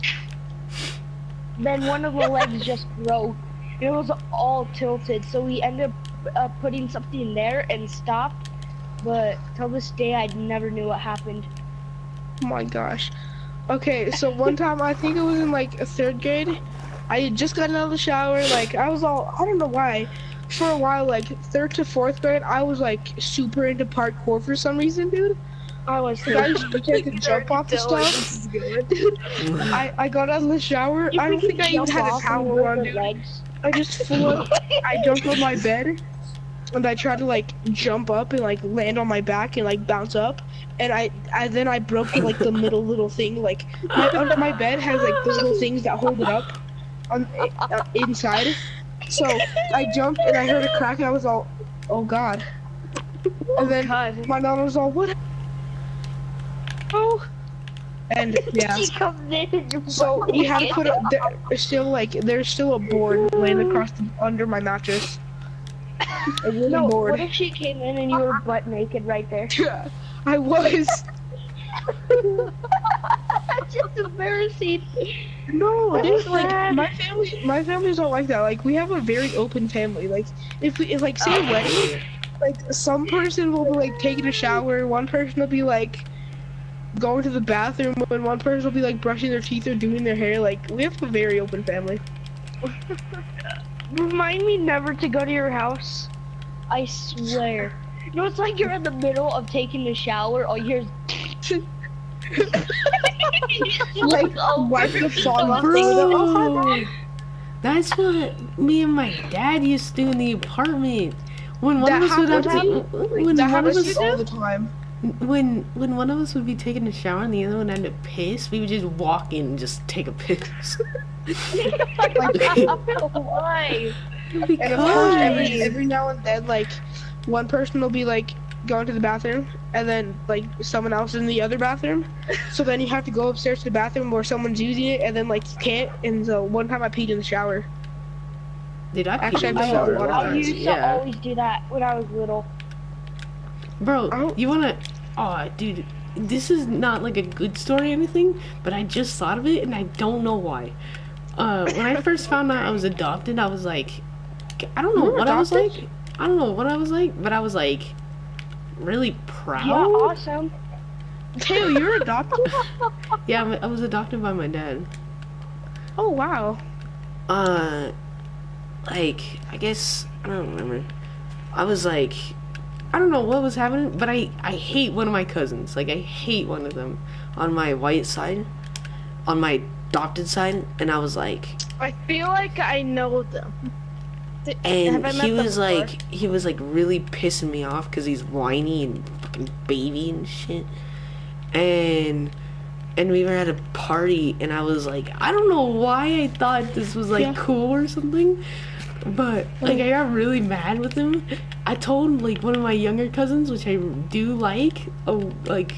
then one of the legs just broke. It was all tilted, so we ended up putting something in there and stopped. But till this day, I never knew what happened. Oh my gosh. Okay, so one time, I think it was in like 3rd grade, I had just gotten out of the shower, like I don't know why, for a while, like 3rd to 4th grade, I was like super into parkour for some reason, dude. I was Like, I used to try to jump off the stuff. Dude, I got out of the shower, I don't think I even had a towel on, dude. I just I jumped on my bed, and I tried to like jump up and like land on my back and like bounce up, and then I broke like the middle little thing, like under my bed has like the little things that hold it up on inside. So I jumped and I heard a crack and I was all, oh god. And then my mom was all, what? Oh. And yeah. So we had to put there's still a board laying across under my mattress. A wooden No, board. what if she came in and you were butt naked right there? Yeah, I was. That's just embarrassing. No, dude, like my family's not like that. Like we have a very open family. Like if like say a wedding, like some person will be like taking a shower, one person will be like going to the bathroom, and one person will be like brushing their teeth or doing their hair. Like we have a very open family. Remind me never to go to your house. I swear. You know, it's like you're in the middle of taking a shower, all you hear is Like wipe the fog off. Bro, that's what me and my dad used to do in the apartment. When one of us would have to, when That one of happens us, all the time. when one of us would be taking a shower and the other one had to piss, we would just walk in and just take a piss. why? And of course, every now and then, like, one person will be, like, going to the bathroom, and then, like, someone else in the other bathroom. So then you have to go upstairs to the bathroom where someone's using it, and then, like, you can't. And so one time I peed in the shower. Did I Actually, pee in the I've shower done a a lot lot? of I used to Yeah. always do that when I was little. Bro, you wanna... Aw, dude, this is not like a good story or anything, but I just thought of it and I don't know why. When I first found out I was adopted, I was like... I don't know what I was like. I don't know what I was like, but I was like... really proud? Yeah, awesome. Taylor, you're adopted? Yeah, I was adopted by my dad. Oh, wow. Like, I guess... I don't remember. I was like... I don't know what was happening, but I hate one of my cousins. Like, I hate one of them on my white side. On my adopted side, and I was like, I feel like I know them. and Have I met he them was before? like really pissing me off because he's whiny and fucking baby and shit. And we were at a party, and I was like, I don't know why I thought this was like cool or something, but like I got really mad with him. I told like one of my younger cousins, which I do like, oh, like,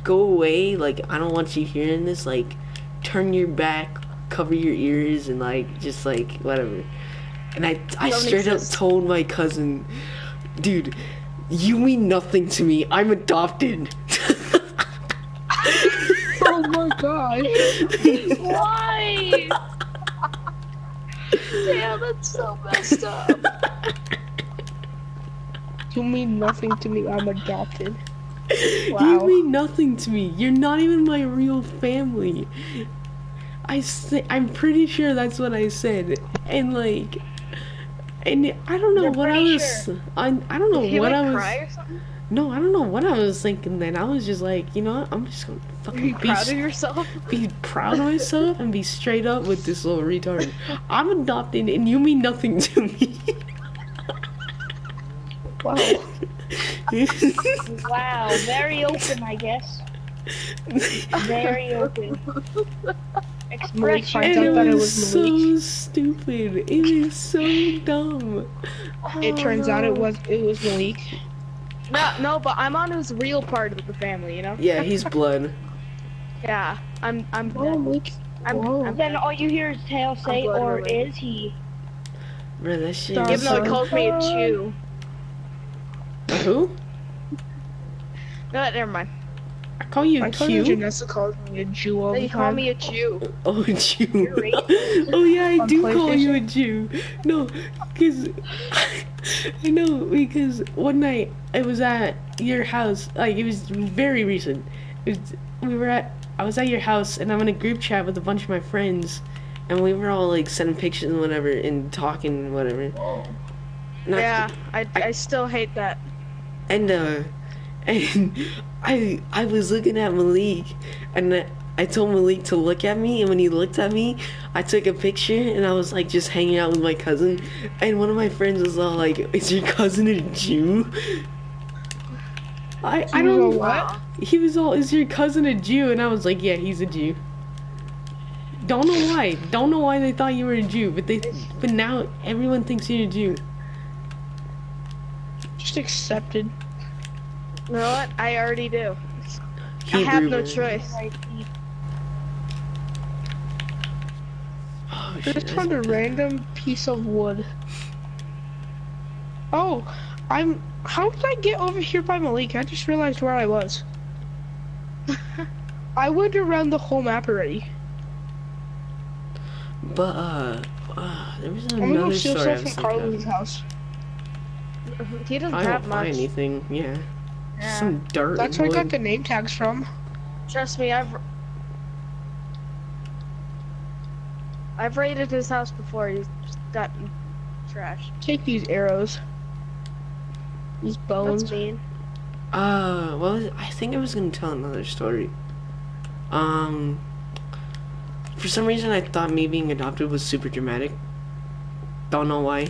go away, like I don't want you hearing this, like turn your back, cover your ears, and like just like whatever. And I straight up told my cousin, dude, you mean nothing to me, I'm adopted. Oh my god. Why? Damn, that's so messed up. You mean nothing to me, I'm adopted. Wow. You mean nothing to me. You're not even my real family. I'm pretty sure that's what I said. And like, and I don't know what I was. Sure. I don't know Did he what like I was. cry or something? No, I don't know what I was thinking then. I was just like, you know what? I'm just gonna Are fucking you proud of yourself? be proud of myself and be straight up with this little retard. I'm adopted, and you mean nothing to me. Wow. Wow, very open, I guess. Very open. Express finds And out it that it was was so Malik. stupid. It is so dumb. It turns out it was Malik. No, but I'm on his real part of the family, you know? Yeah, he's blood. Yeah, I'm Oh, Malik. Whoa. Then all you hear is Tail say, blood or related. is he? Bro, that shit Even is even though he so... calls me a Jew. Who? No, never mind. I call you My cousin Q? Janessa calls me a Jew all the They time. call me a Jew. Oh, a Jew. racist. Oh yeah, I On do call you a PlayStation? Jew. No, because I know, because one night I was at your house. Like, it was very recent. I was at your house, and I'm in a group chat with a bunch of my friends, and we were all like sending pictures and whatever and talking and whatever. Not- Yeah, I still hate that. And I was looking at Malik, and I told Malik to look at me, and when he looked at me, I took a picture, and I was like just hanging out with my cousin, and one of my friends was all like, "Is your cousin a Jew?" I don't know what? He was all, "Is your cousin a Jew?" And I was like, "Yeah, he's a Jew." Don't know why they thought you were a Jew, but now everyone thinks you're a Jew. Just accepted. You know what? I already do. I Hebrew have no man. choice. Oh, I shit, just that's found a bad. random piece of wood. Oh, how did I get over here by Malik? I just realized where I was. I went around the whole map already. But there was I'm gonna go another steal story I stuff was from thinking Carlos' of. house. He doesn't I don't have find much. anything. Yeah. Yeah. Some dirt. That's and where I got wood. the name tags from. Trust me, I've raided his house before. He's just gotten trashed. Take these arrows. These bones. That's mean. Well, I think I was gonna tell another story. For some reason I thought me being adopted was super dramatic. Don't know why.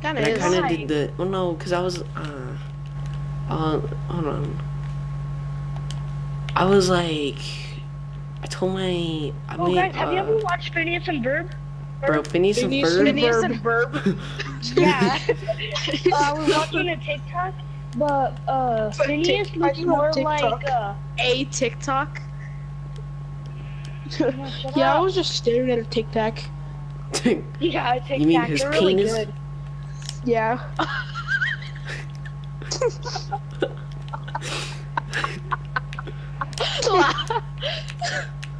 Kinda And I is. kind of Why? did the. Well, no, because I was. Hold on. I was like. I told my. I Oh, mean, guys, have you ever watched Phineas and Ferb? bro, Phineas and Phineas Ferb. Phineas and Ferb. Yeah. I was watching a TikTok, but Phineas I looks do have more TikTok. like A TikTok. shut Yeah, I up. was just staring at a Tic Tac. Yeah, TikTok. You mean his They're really penis? good. Yeah.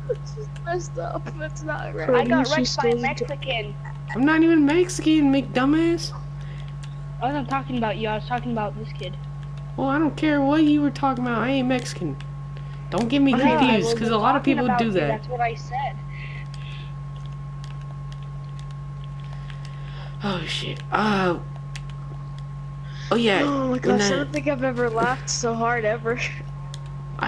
It's just messed up. That's not right. I got Phineas wrecked by a goes into- Mexican. I'm not even Mexican, dumbass. I wasn't talking about you. I was talking about this kid. Well, I don't care what you were talking about. I ain't Mexican. Don't get me Yeah, I confused, because a wasn't lot of talking people about do you, that. That's what I said. Oh shit. Oh yeah. Oh my when gosh, I don't think I've ever laughed so hard ever.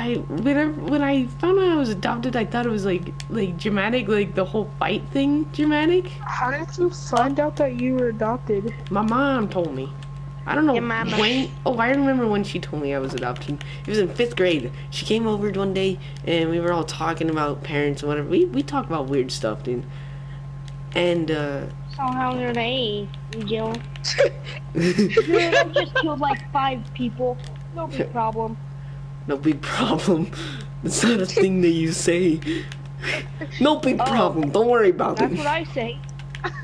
when I found out I was adopted, I thought it was like dramatic, like the whole fight thing dramatic. How did you find out that you were adopted? My mom told me. I don't know Your mama. when. Oh, I remember when she told me I was adopted. It was in 5th grade. She came over one day and we were all talking about parents and whatever. We talk about weird stuff, dude. And So how's your day, Jill? Dude, I just killed like 5 people. No big problem. no big problem. It's not a thing that you say. No big problem. Don't worry about That's it. what I say.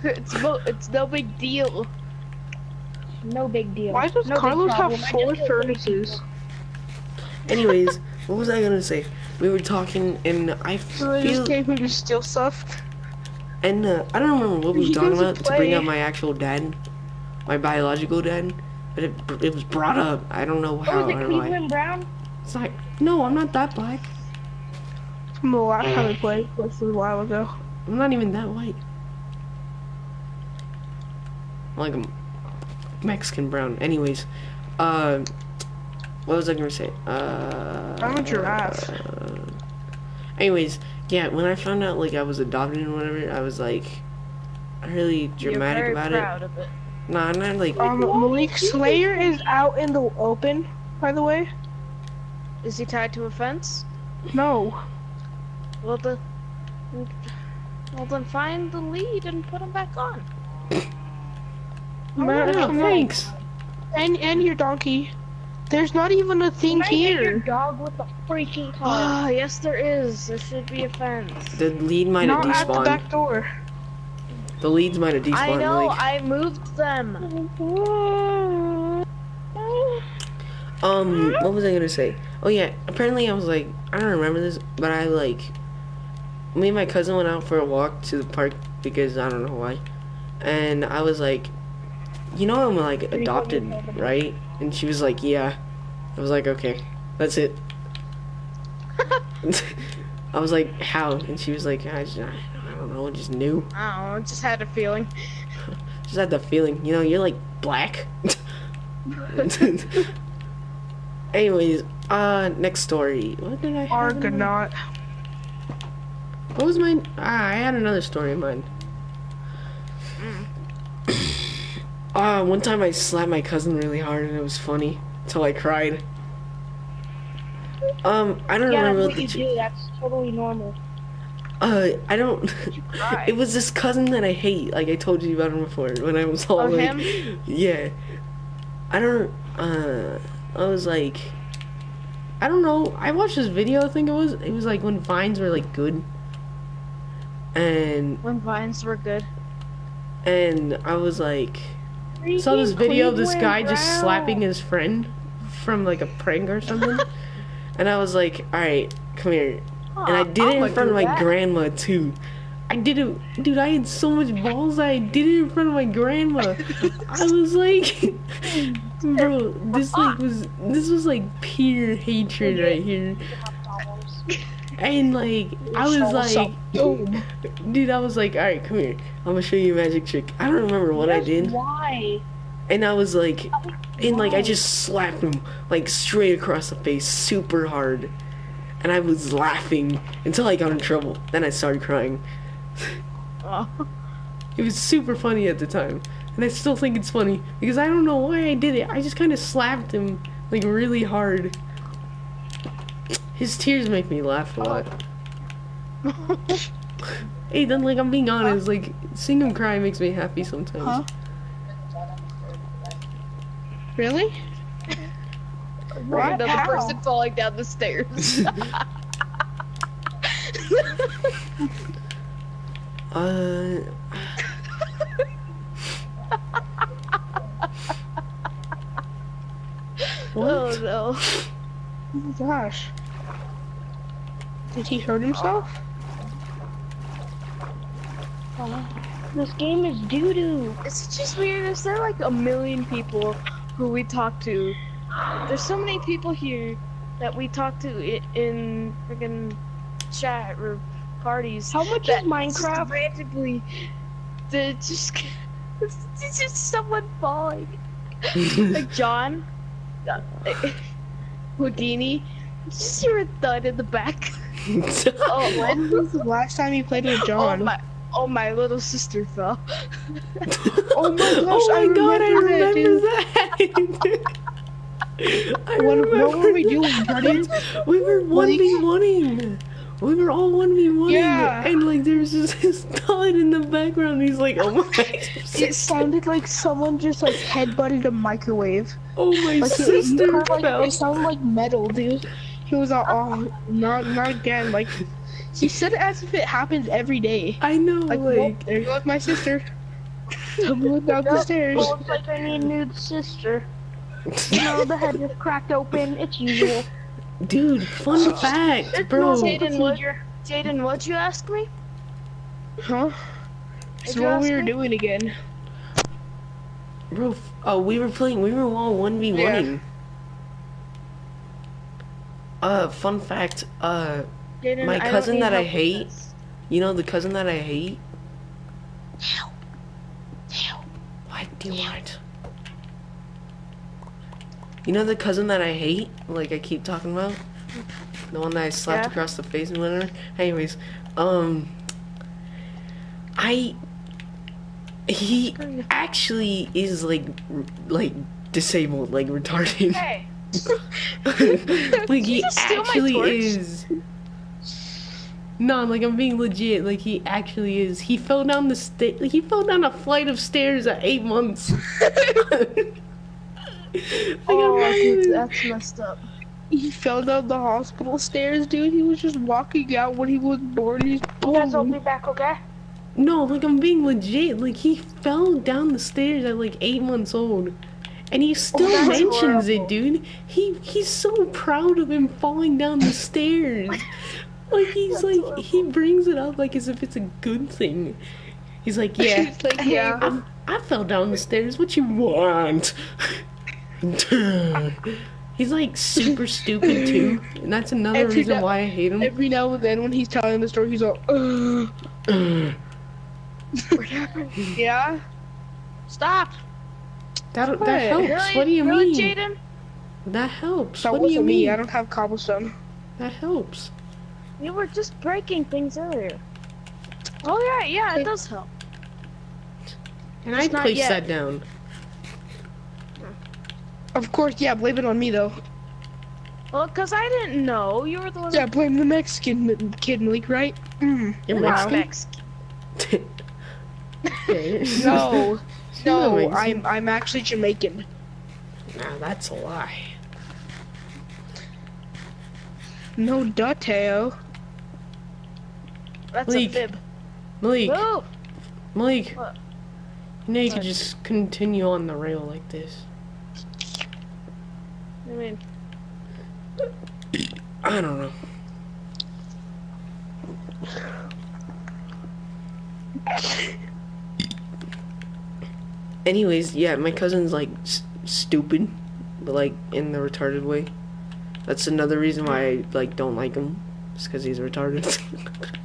It's no big deal. No big deal. Why does No big Carlos have problem. I 4 just killed 3 furnaces? people. Anyways, what was I gonna say? We were talking and I So they feel. just came here to steal stuff? And I don't remember what we were He talking doesn't about to bring play. up my actual dad, my biological dad, but it was brought up. I don't know how Oh, is or it why. Cleveland Brown? It's like, no, I'm not that black. From the last time we played, which was a while ago. I'm not even that white. I'm like a Mexican brown. Anyways, what was I gonna say? I'm a giraffe. Anyways, yeah, when I found out like I was adopted and whatever, I was like really dramatic You're very about proud of it. Nah, not like. Malik Slayer is out in the open, by the way. Is he tied to a fence? No. Well, then find the lead and put him back on. Man, Oh, come on. thanks. And your donkey. There's not even a thing Can I get your here. dog with the freaking car? Ah, yes there is. There should be a fence. The lead might have Not at the despawned. back door. The leads might have despawned. I know, Like, I moved them. what was I gonna say? Oh yeah, apparently I was like, I don't remember this, but I like, me and my cousin went out for a walk to the park because I don't know why, and I was like, you know I'm like adopted, right? And she was like, yeah. I was like, okay, that's it. I was like, how? And she was like, I don't know, I just knew. I don't know, just had a feeling. Just had the feeling, you know, you're like black. Anyways, next story. What did I have? Argonaut. What was mine? I had another story in mind. One time I slapped my cousin really hard and it was funny until I cried. I don't Yeah, remember that's what you do. That's totally normal. I don't. cry? It was this cousin that I hate. Like I told you about him before when I was all Oh, like, him? yeah. I don't. I was like, I don't know. I watched this video. I think it was. It was like when Vines were like good. And When vines were good. I was like, saw this video of this guy just slapping his friend from like a prank or something. And I was like, alright, come here. And I did it in front of my grandma too. I did it, dude, I had so much balls that I did it in front of my grandma. I was like, bro, this was like pure hatred right here. And like, I was like, dude, I was like, alright, come here. I'm gonna show you a magic trick. I don't remember what I did. Why? And I was like, and like I just slapped him like straight across the face super hard. And I was laughing until I got in trouble. Then I started crying. Oh. It was super funny at the time. And I still think it's funny because I don't know why I did it. I just kind of slapped him like really hard. His tears make me laugh a lot. Hey, then like I'm being honest, like seeing him cry makes me happy sometimes. Huh? Really? Another How? person falling down the stairs. What? Oh no. Oh my gosh. Did he hurt himself? This game is doo-doo. It's just weird. Is there like a million people who we talk to? There's so many people here that we talk to in freaking chat or parties. How much that is Minecraft? Just randomly, it's just someone falling. Like John, Houdini, Just hear a thud in the back. Oh, when was the last time you played with John? Oh my little sister fell. Oh my gosh, Oh my god, I remember that. that! What were we doing, Guardian? We were 1v1ing! We were all 1v1ing! Yeah. And like there was just this thud in the background. He's like, oh my. It sounded like someone just like headbutted a microwave. Oh my Like sister fell. it sounded like metal, dude. He was like, oh, not again. Like he said it as if it happens every day. I know, Like, well, there goes my sister. Tumbling down the stairs. Well, looks like I need a new sister. You know, the head just cracked open. It's usual. Dude, fun fact, bro. Jaden, what'd you ask me? Huh? Did So you what ask we were me? doing again? Bro, we were all 1v1ing. Fun fact, Jaden, my I don't cousin need that I help with hate, this. you know the cousin that I hate? What do you want? You know the cousin that I hate? Like I keep talking about? The one that I slapped Yeah. across the face and whatever? Anyways, he actually is like disabled, like retarded. Hey, Like he just steal my actually torch? is. No, like I'm being legit. Like he actually is. He fell down he fell down a flight of stairs at 8 months. oh, I'm not dude, even- that's messed up. He fell down the hospital stairs, dude. He was just walking out when he was born. He's You guys will boom. be back, okay? No, like I'm being legit. Like he fell down the stairs at like 8 months old. And he still that's mentions horrible. it, dude. He's so proud of him falling down the stairs. Like he's like he brings it up like as if it's a good thing. He's like, yeah, It's like, yeah. I fell down the stairs. What you want? He's like super stupid too, and that's another Every reason now- why I hate him. Every now and then when he's telling the story, he's all, yeah. Stop. That What? helps. Really? What do you really, mean? Jaden? That helps. That What do you wasn't mean? me. I don't have cobblestone. That helps. You were just breaking things earlier. Oh yeah, it does help. And I Just not placed yet. that down. Of course, yeah. Blame it on me though. Well, cause I didn't know. You were the one Yeah, blame the Mexican kid, Malik, right? You're Wow. Mexican. Mexican. No, no. Mexican. I'm actually Jamaican. Nah, that's a lie. No, duh, Teo. That's Malik. a fib. Malik, Move. Malik. What? You know you could What? just continue on the rail like this. I mean, I don't know. Anyways, yeah, my cousin's like stupid, but like in the retarded way. That's another reason why I like don't like him. Just because he's retarded.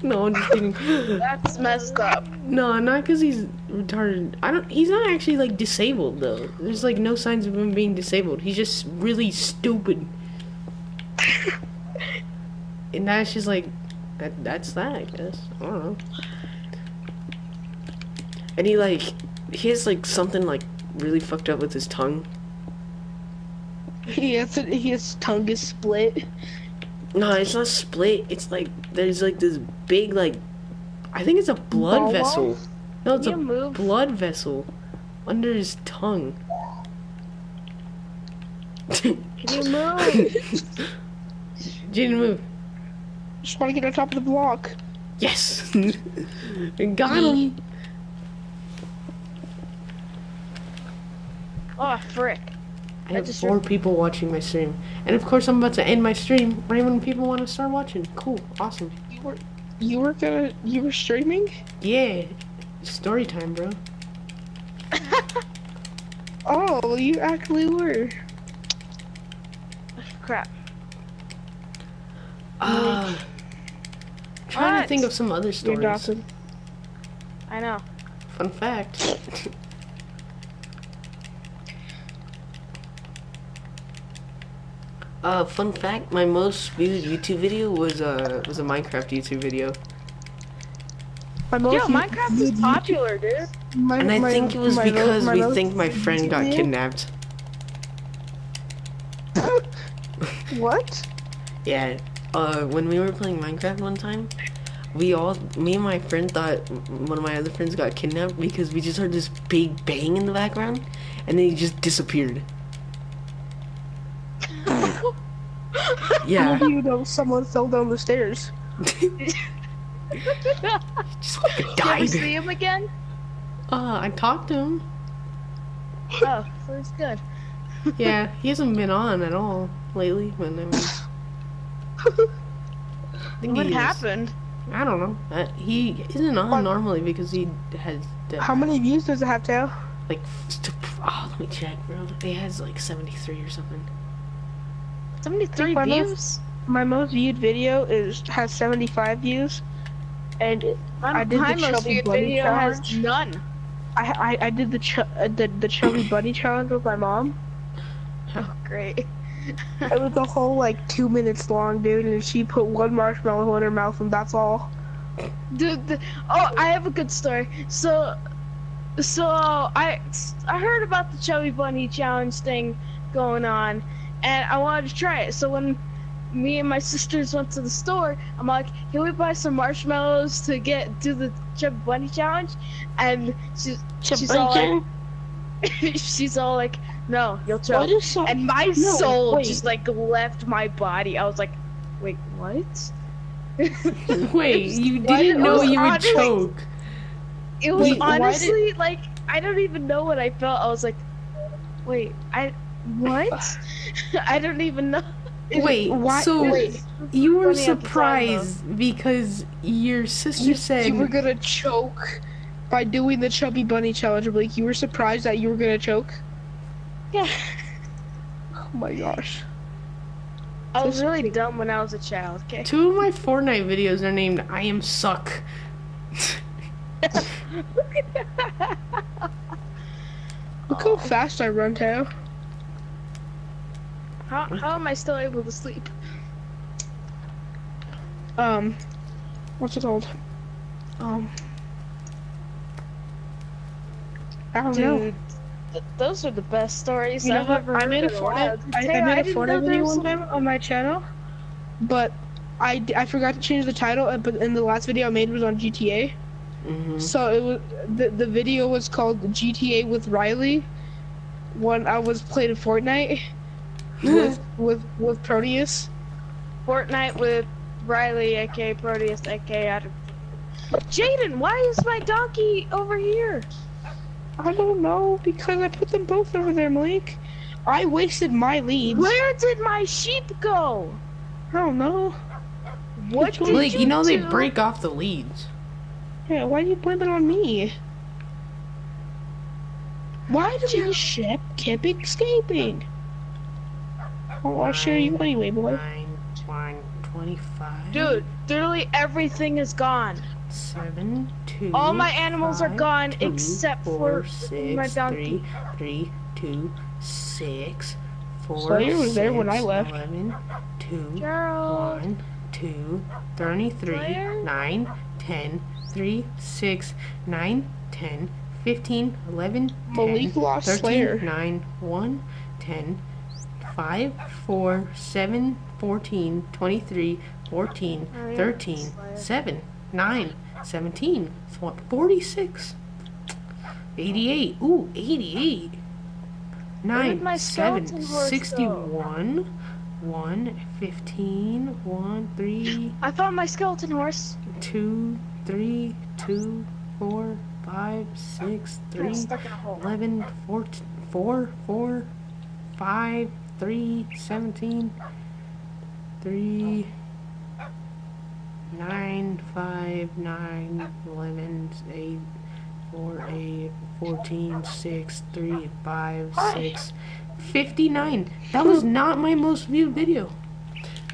No, I'm just kidding. that's messed up. No, not because he's retarded. He's not actually like disabled though. There's like no signs of him being disabled. He's just really stupid. And that's just like that's that, I guess. I don't know. And he has like something like really fucked up with his tongue. His tongue is split. No, it's not split. It's like there's like this big like I think it's a blood Ball vessel. No, it's a You move. blood vessel under his tongue. Can you move? Didn't move. Just want to get on top of the block. Yes. Got him. Oh, frick. I have just 4 people watching my stream, and of course I'm about to end my stream right when people want to start watching. Cool, awesome. You were streaming? Yeah, story time, bro. Oh, you actually were. Crap. Trying to What? think of some other You're stories. Dawson. I know. Fun fact. Fun fact, my most viewed YouTube video was a Minecraft YouTube video. My Yo, most Minecraft is viewed popular, dude. And I think it was because we most think my friend got video- kidnapped. What? Yeah, when we were playing Minecraft one time, me and my friend thought one of my other friends got kidnapped because we just heard this big bang in the background, and then he just disappeared. Yeah. How do you know someone fell down the stairs? Just like You ever died. see him again? I talked to him. Oh, so it's good. Yeah, he hasn't been on at all lately. But I mean, I think What he is. happened? I don't know. He isn't on normally because he has How many views does it have, Tail? like. Let me check, bro. It has like 73 or something. 73 my views? My most viewed video has 75 views, and I did My the most chubby viewed bunny video challenge. has none. I did the chubby bunny challenge with my mom. Oh, great. It was a whole like 2 minutes long, dude, and she put one marshmallow in her mouth, and that's all. Dude, oh, I have a good story. So I heard about the Chubby Bunny challenge thing going on, and I wanted to try it. So when me and my sisters went to the store, I'm like, can we buy some marshmallows to do the Chubby Bunny challenge? And she's all like, she's all like, no, you'll choke. And my soul just like left my body. I was like, wait, what? Wait, you didn't know you would choke. It was Wait, why honestly like, I don't even know what I felt. I was like, wait, what? I don't even know. Wait, Why- so wait. you were Funny at the time, surprised because your sister said you were gonna choke by doing the chubby bunny challenge, Blake. You were surprised that you were gonna choke? Yeah. Oh my gosh. I was really dumb when I was a child, okay? 2 of my Fortnite videos are named I Am Suck. Look how fast I run, Tao. How am I still able to sleep? What's it called? I don't know. Dude, those are the best stories You know I've what? ever I heard made a in a while. Fortnite. I Taylor, made a didn't know Fortnite there video was one time on my channel, but I forgot to change the title. But in the last video I made was on GTA. So it was the video was called GTA with Riley. When I was playing Fortnite with Proteus. Fortnite with Riley, aka Proteus, aka Adam. Jaden, why is my donkey over here? I don't know, because I put them both over there, Malik. I wasted my leads. Where did my sheep go? I don't know. What did Blake, you know they do? break off the leads. Yeah, why do you blame it on me? Why does my ship keep escaping? Oh, I'll share you anyway, boy. 25. Dude, literally everything is gone. 7, 2. All my animals are 5, gone 2, except 4, for 6, my donkey. 3, 2, 6, 4, Slayer was there when I 6, left. 11, 2, Gerald. 1, 2, 33, Slayer? 9, 10, 3, 6, 9, 10, 15, 11, 10, Malik lost 13, Slayer. 9, 1, 10, 5, 4, 7, 14, 23, 14, Oh, yeah, 13, Slayer. 7, 9, 17, 46, 88, ooh, 88, did 9, my 7, skeleton horse 61, 1, 15, 1, 3, I found my skeleton horse. 2, 3, 2, 4, 5, 6, 3, It's stuck in a hole. 11, 14, 4, 4, 5, 3, 17, 3, 9, 5, 9, 11, 8, 4, 8, 14, 6, 3, 5, 6, 59. That was not my most viewed video.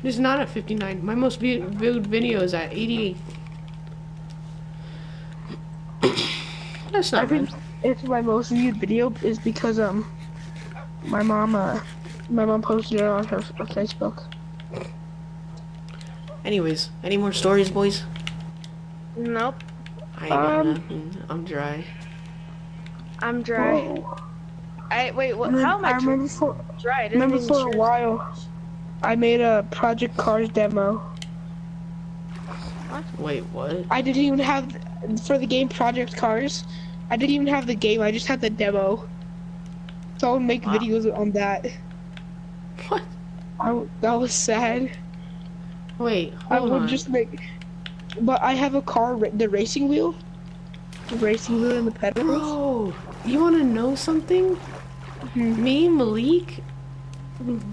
It's not at 59. My most viewed video is at 88. That's I not think bad. it's my most viewed video is because my mom My mom posted it on her Facebook. Anyways, any more stories, boys? Nope. I ain't got nothing. I'm dry. I'm dry. Whoa. Wait, what? How am I remember for dry? I didn't remember even for a share while, I made a Project Cars demo. Wait, what? I didn't even have for the game Project Cars. I didn't even have the game. I just had the demo. So I would make Wow. videos on that. What? That was sad. Wait, I hold would on. just make, but I have a car, the racing wheel, and the pedals. Bro, you want to know something? Me and Malik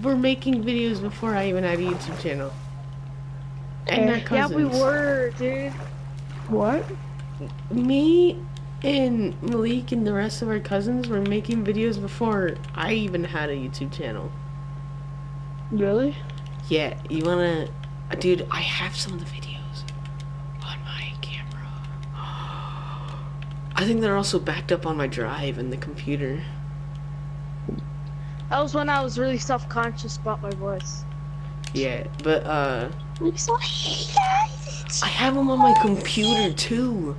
were making videos before I even had a YouTube channel. And our Okay. Yeah, cousins. we were, dude. What? Me and Malik and the rest of our cousins were making videos before I even had a YouTube channel. Really? Yeah, you wanna... Dude, I have some of the videos on my camera. I think they're also backed up on my drive in the computer. That was when I was really self-conscious about my voice. Yeah, but, I'm so I have them on my computer, too.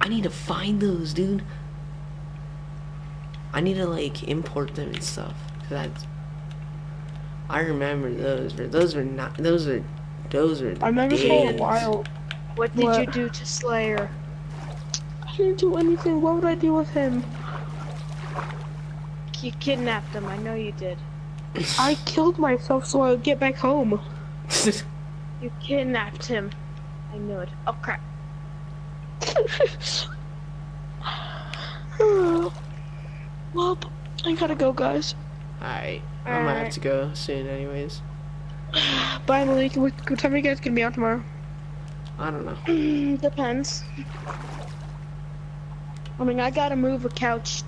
I need to find those, dude. I need to, like, import them and stuff. I remember those. Those are not... Those are I remember for a days. while. What did What? you do to Slayer? I didn't do anything. What would I do with him? You kidnapped him. I know you did. I killed myself so I would get back home. You kidnapped him. I knew it. Oh crap. Well, I gotta go, guys. Alright, I'm gonna have to go soon anyways. Bye, Malik. What time are you guys gonna be on tomorrow? I don't know. Depends. I mean, I gotta move a couch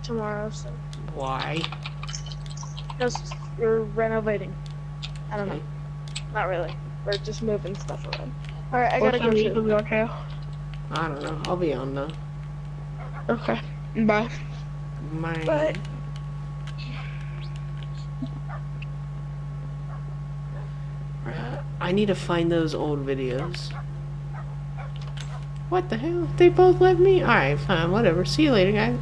tomorrow, so. Why? Just, we're renovating. I don't know. Okay. Not really. We're just moving stuff around. Alright, I What gotta time go are you too. gonna be on trail? I don't know. I'll be on though. Okay. Bye. My... Bye. I need to find those old videos. What the hell? They both left me? Alright, fine, whatever. See you later, guys.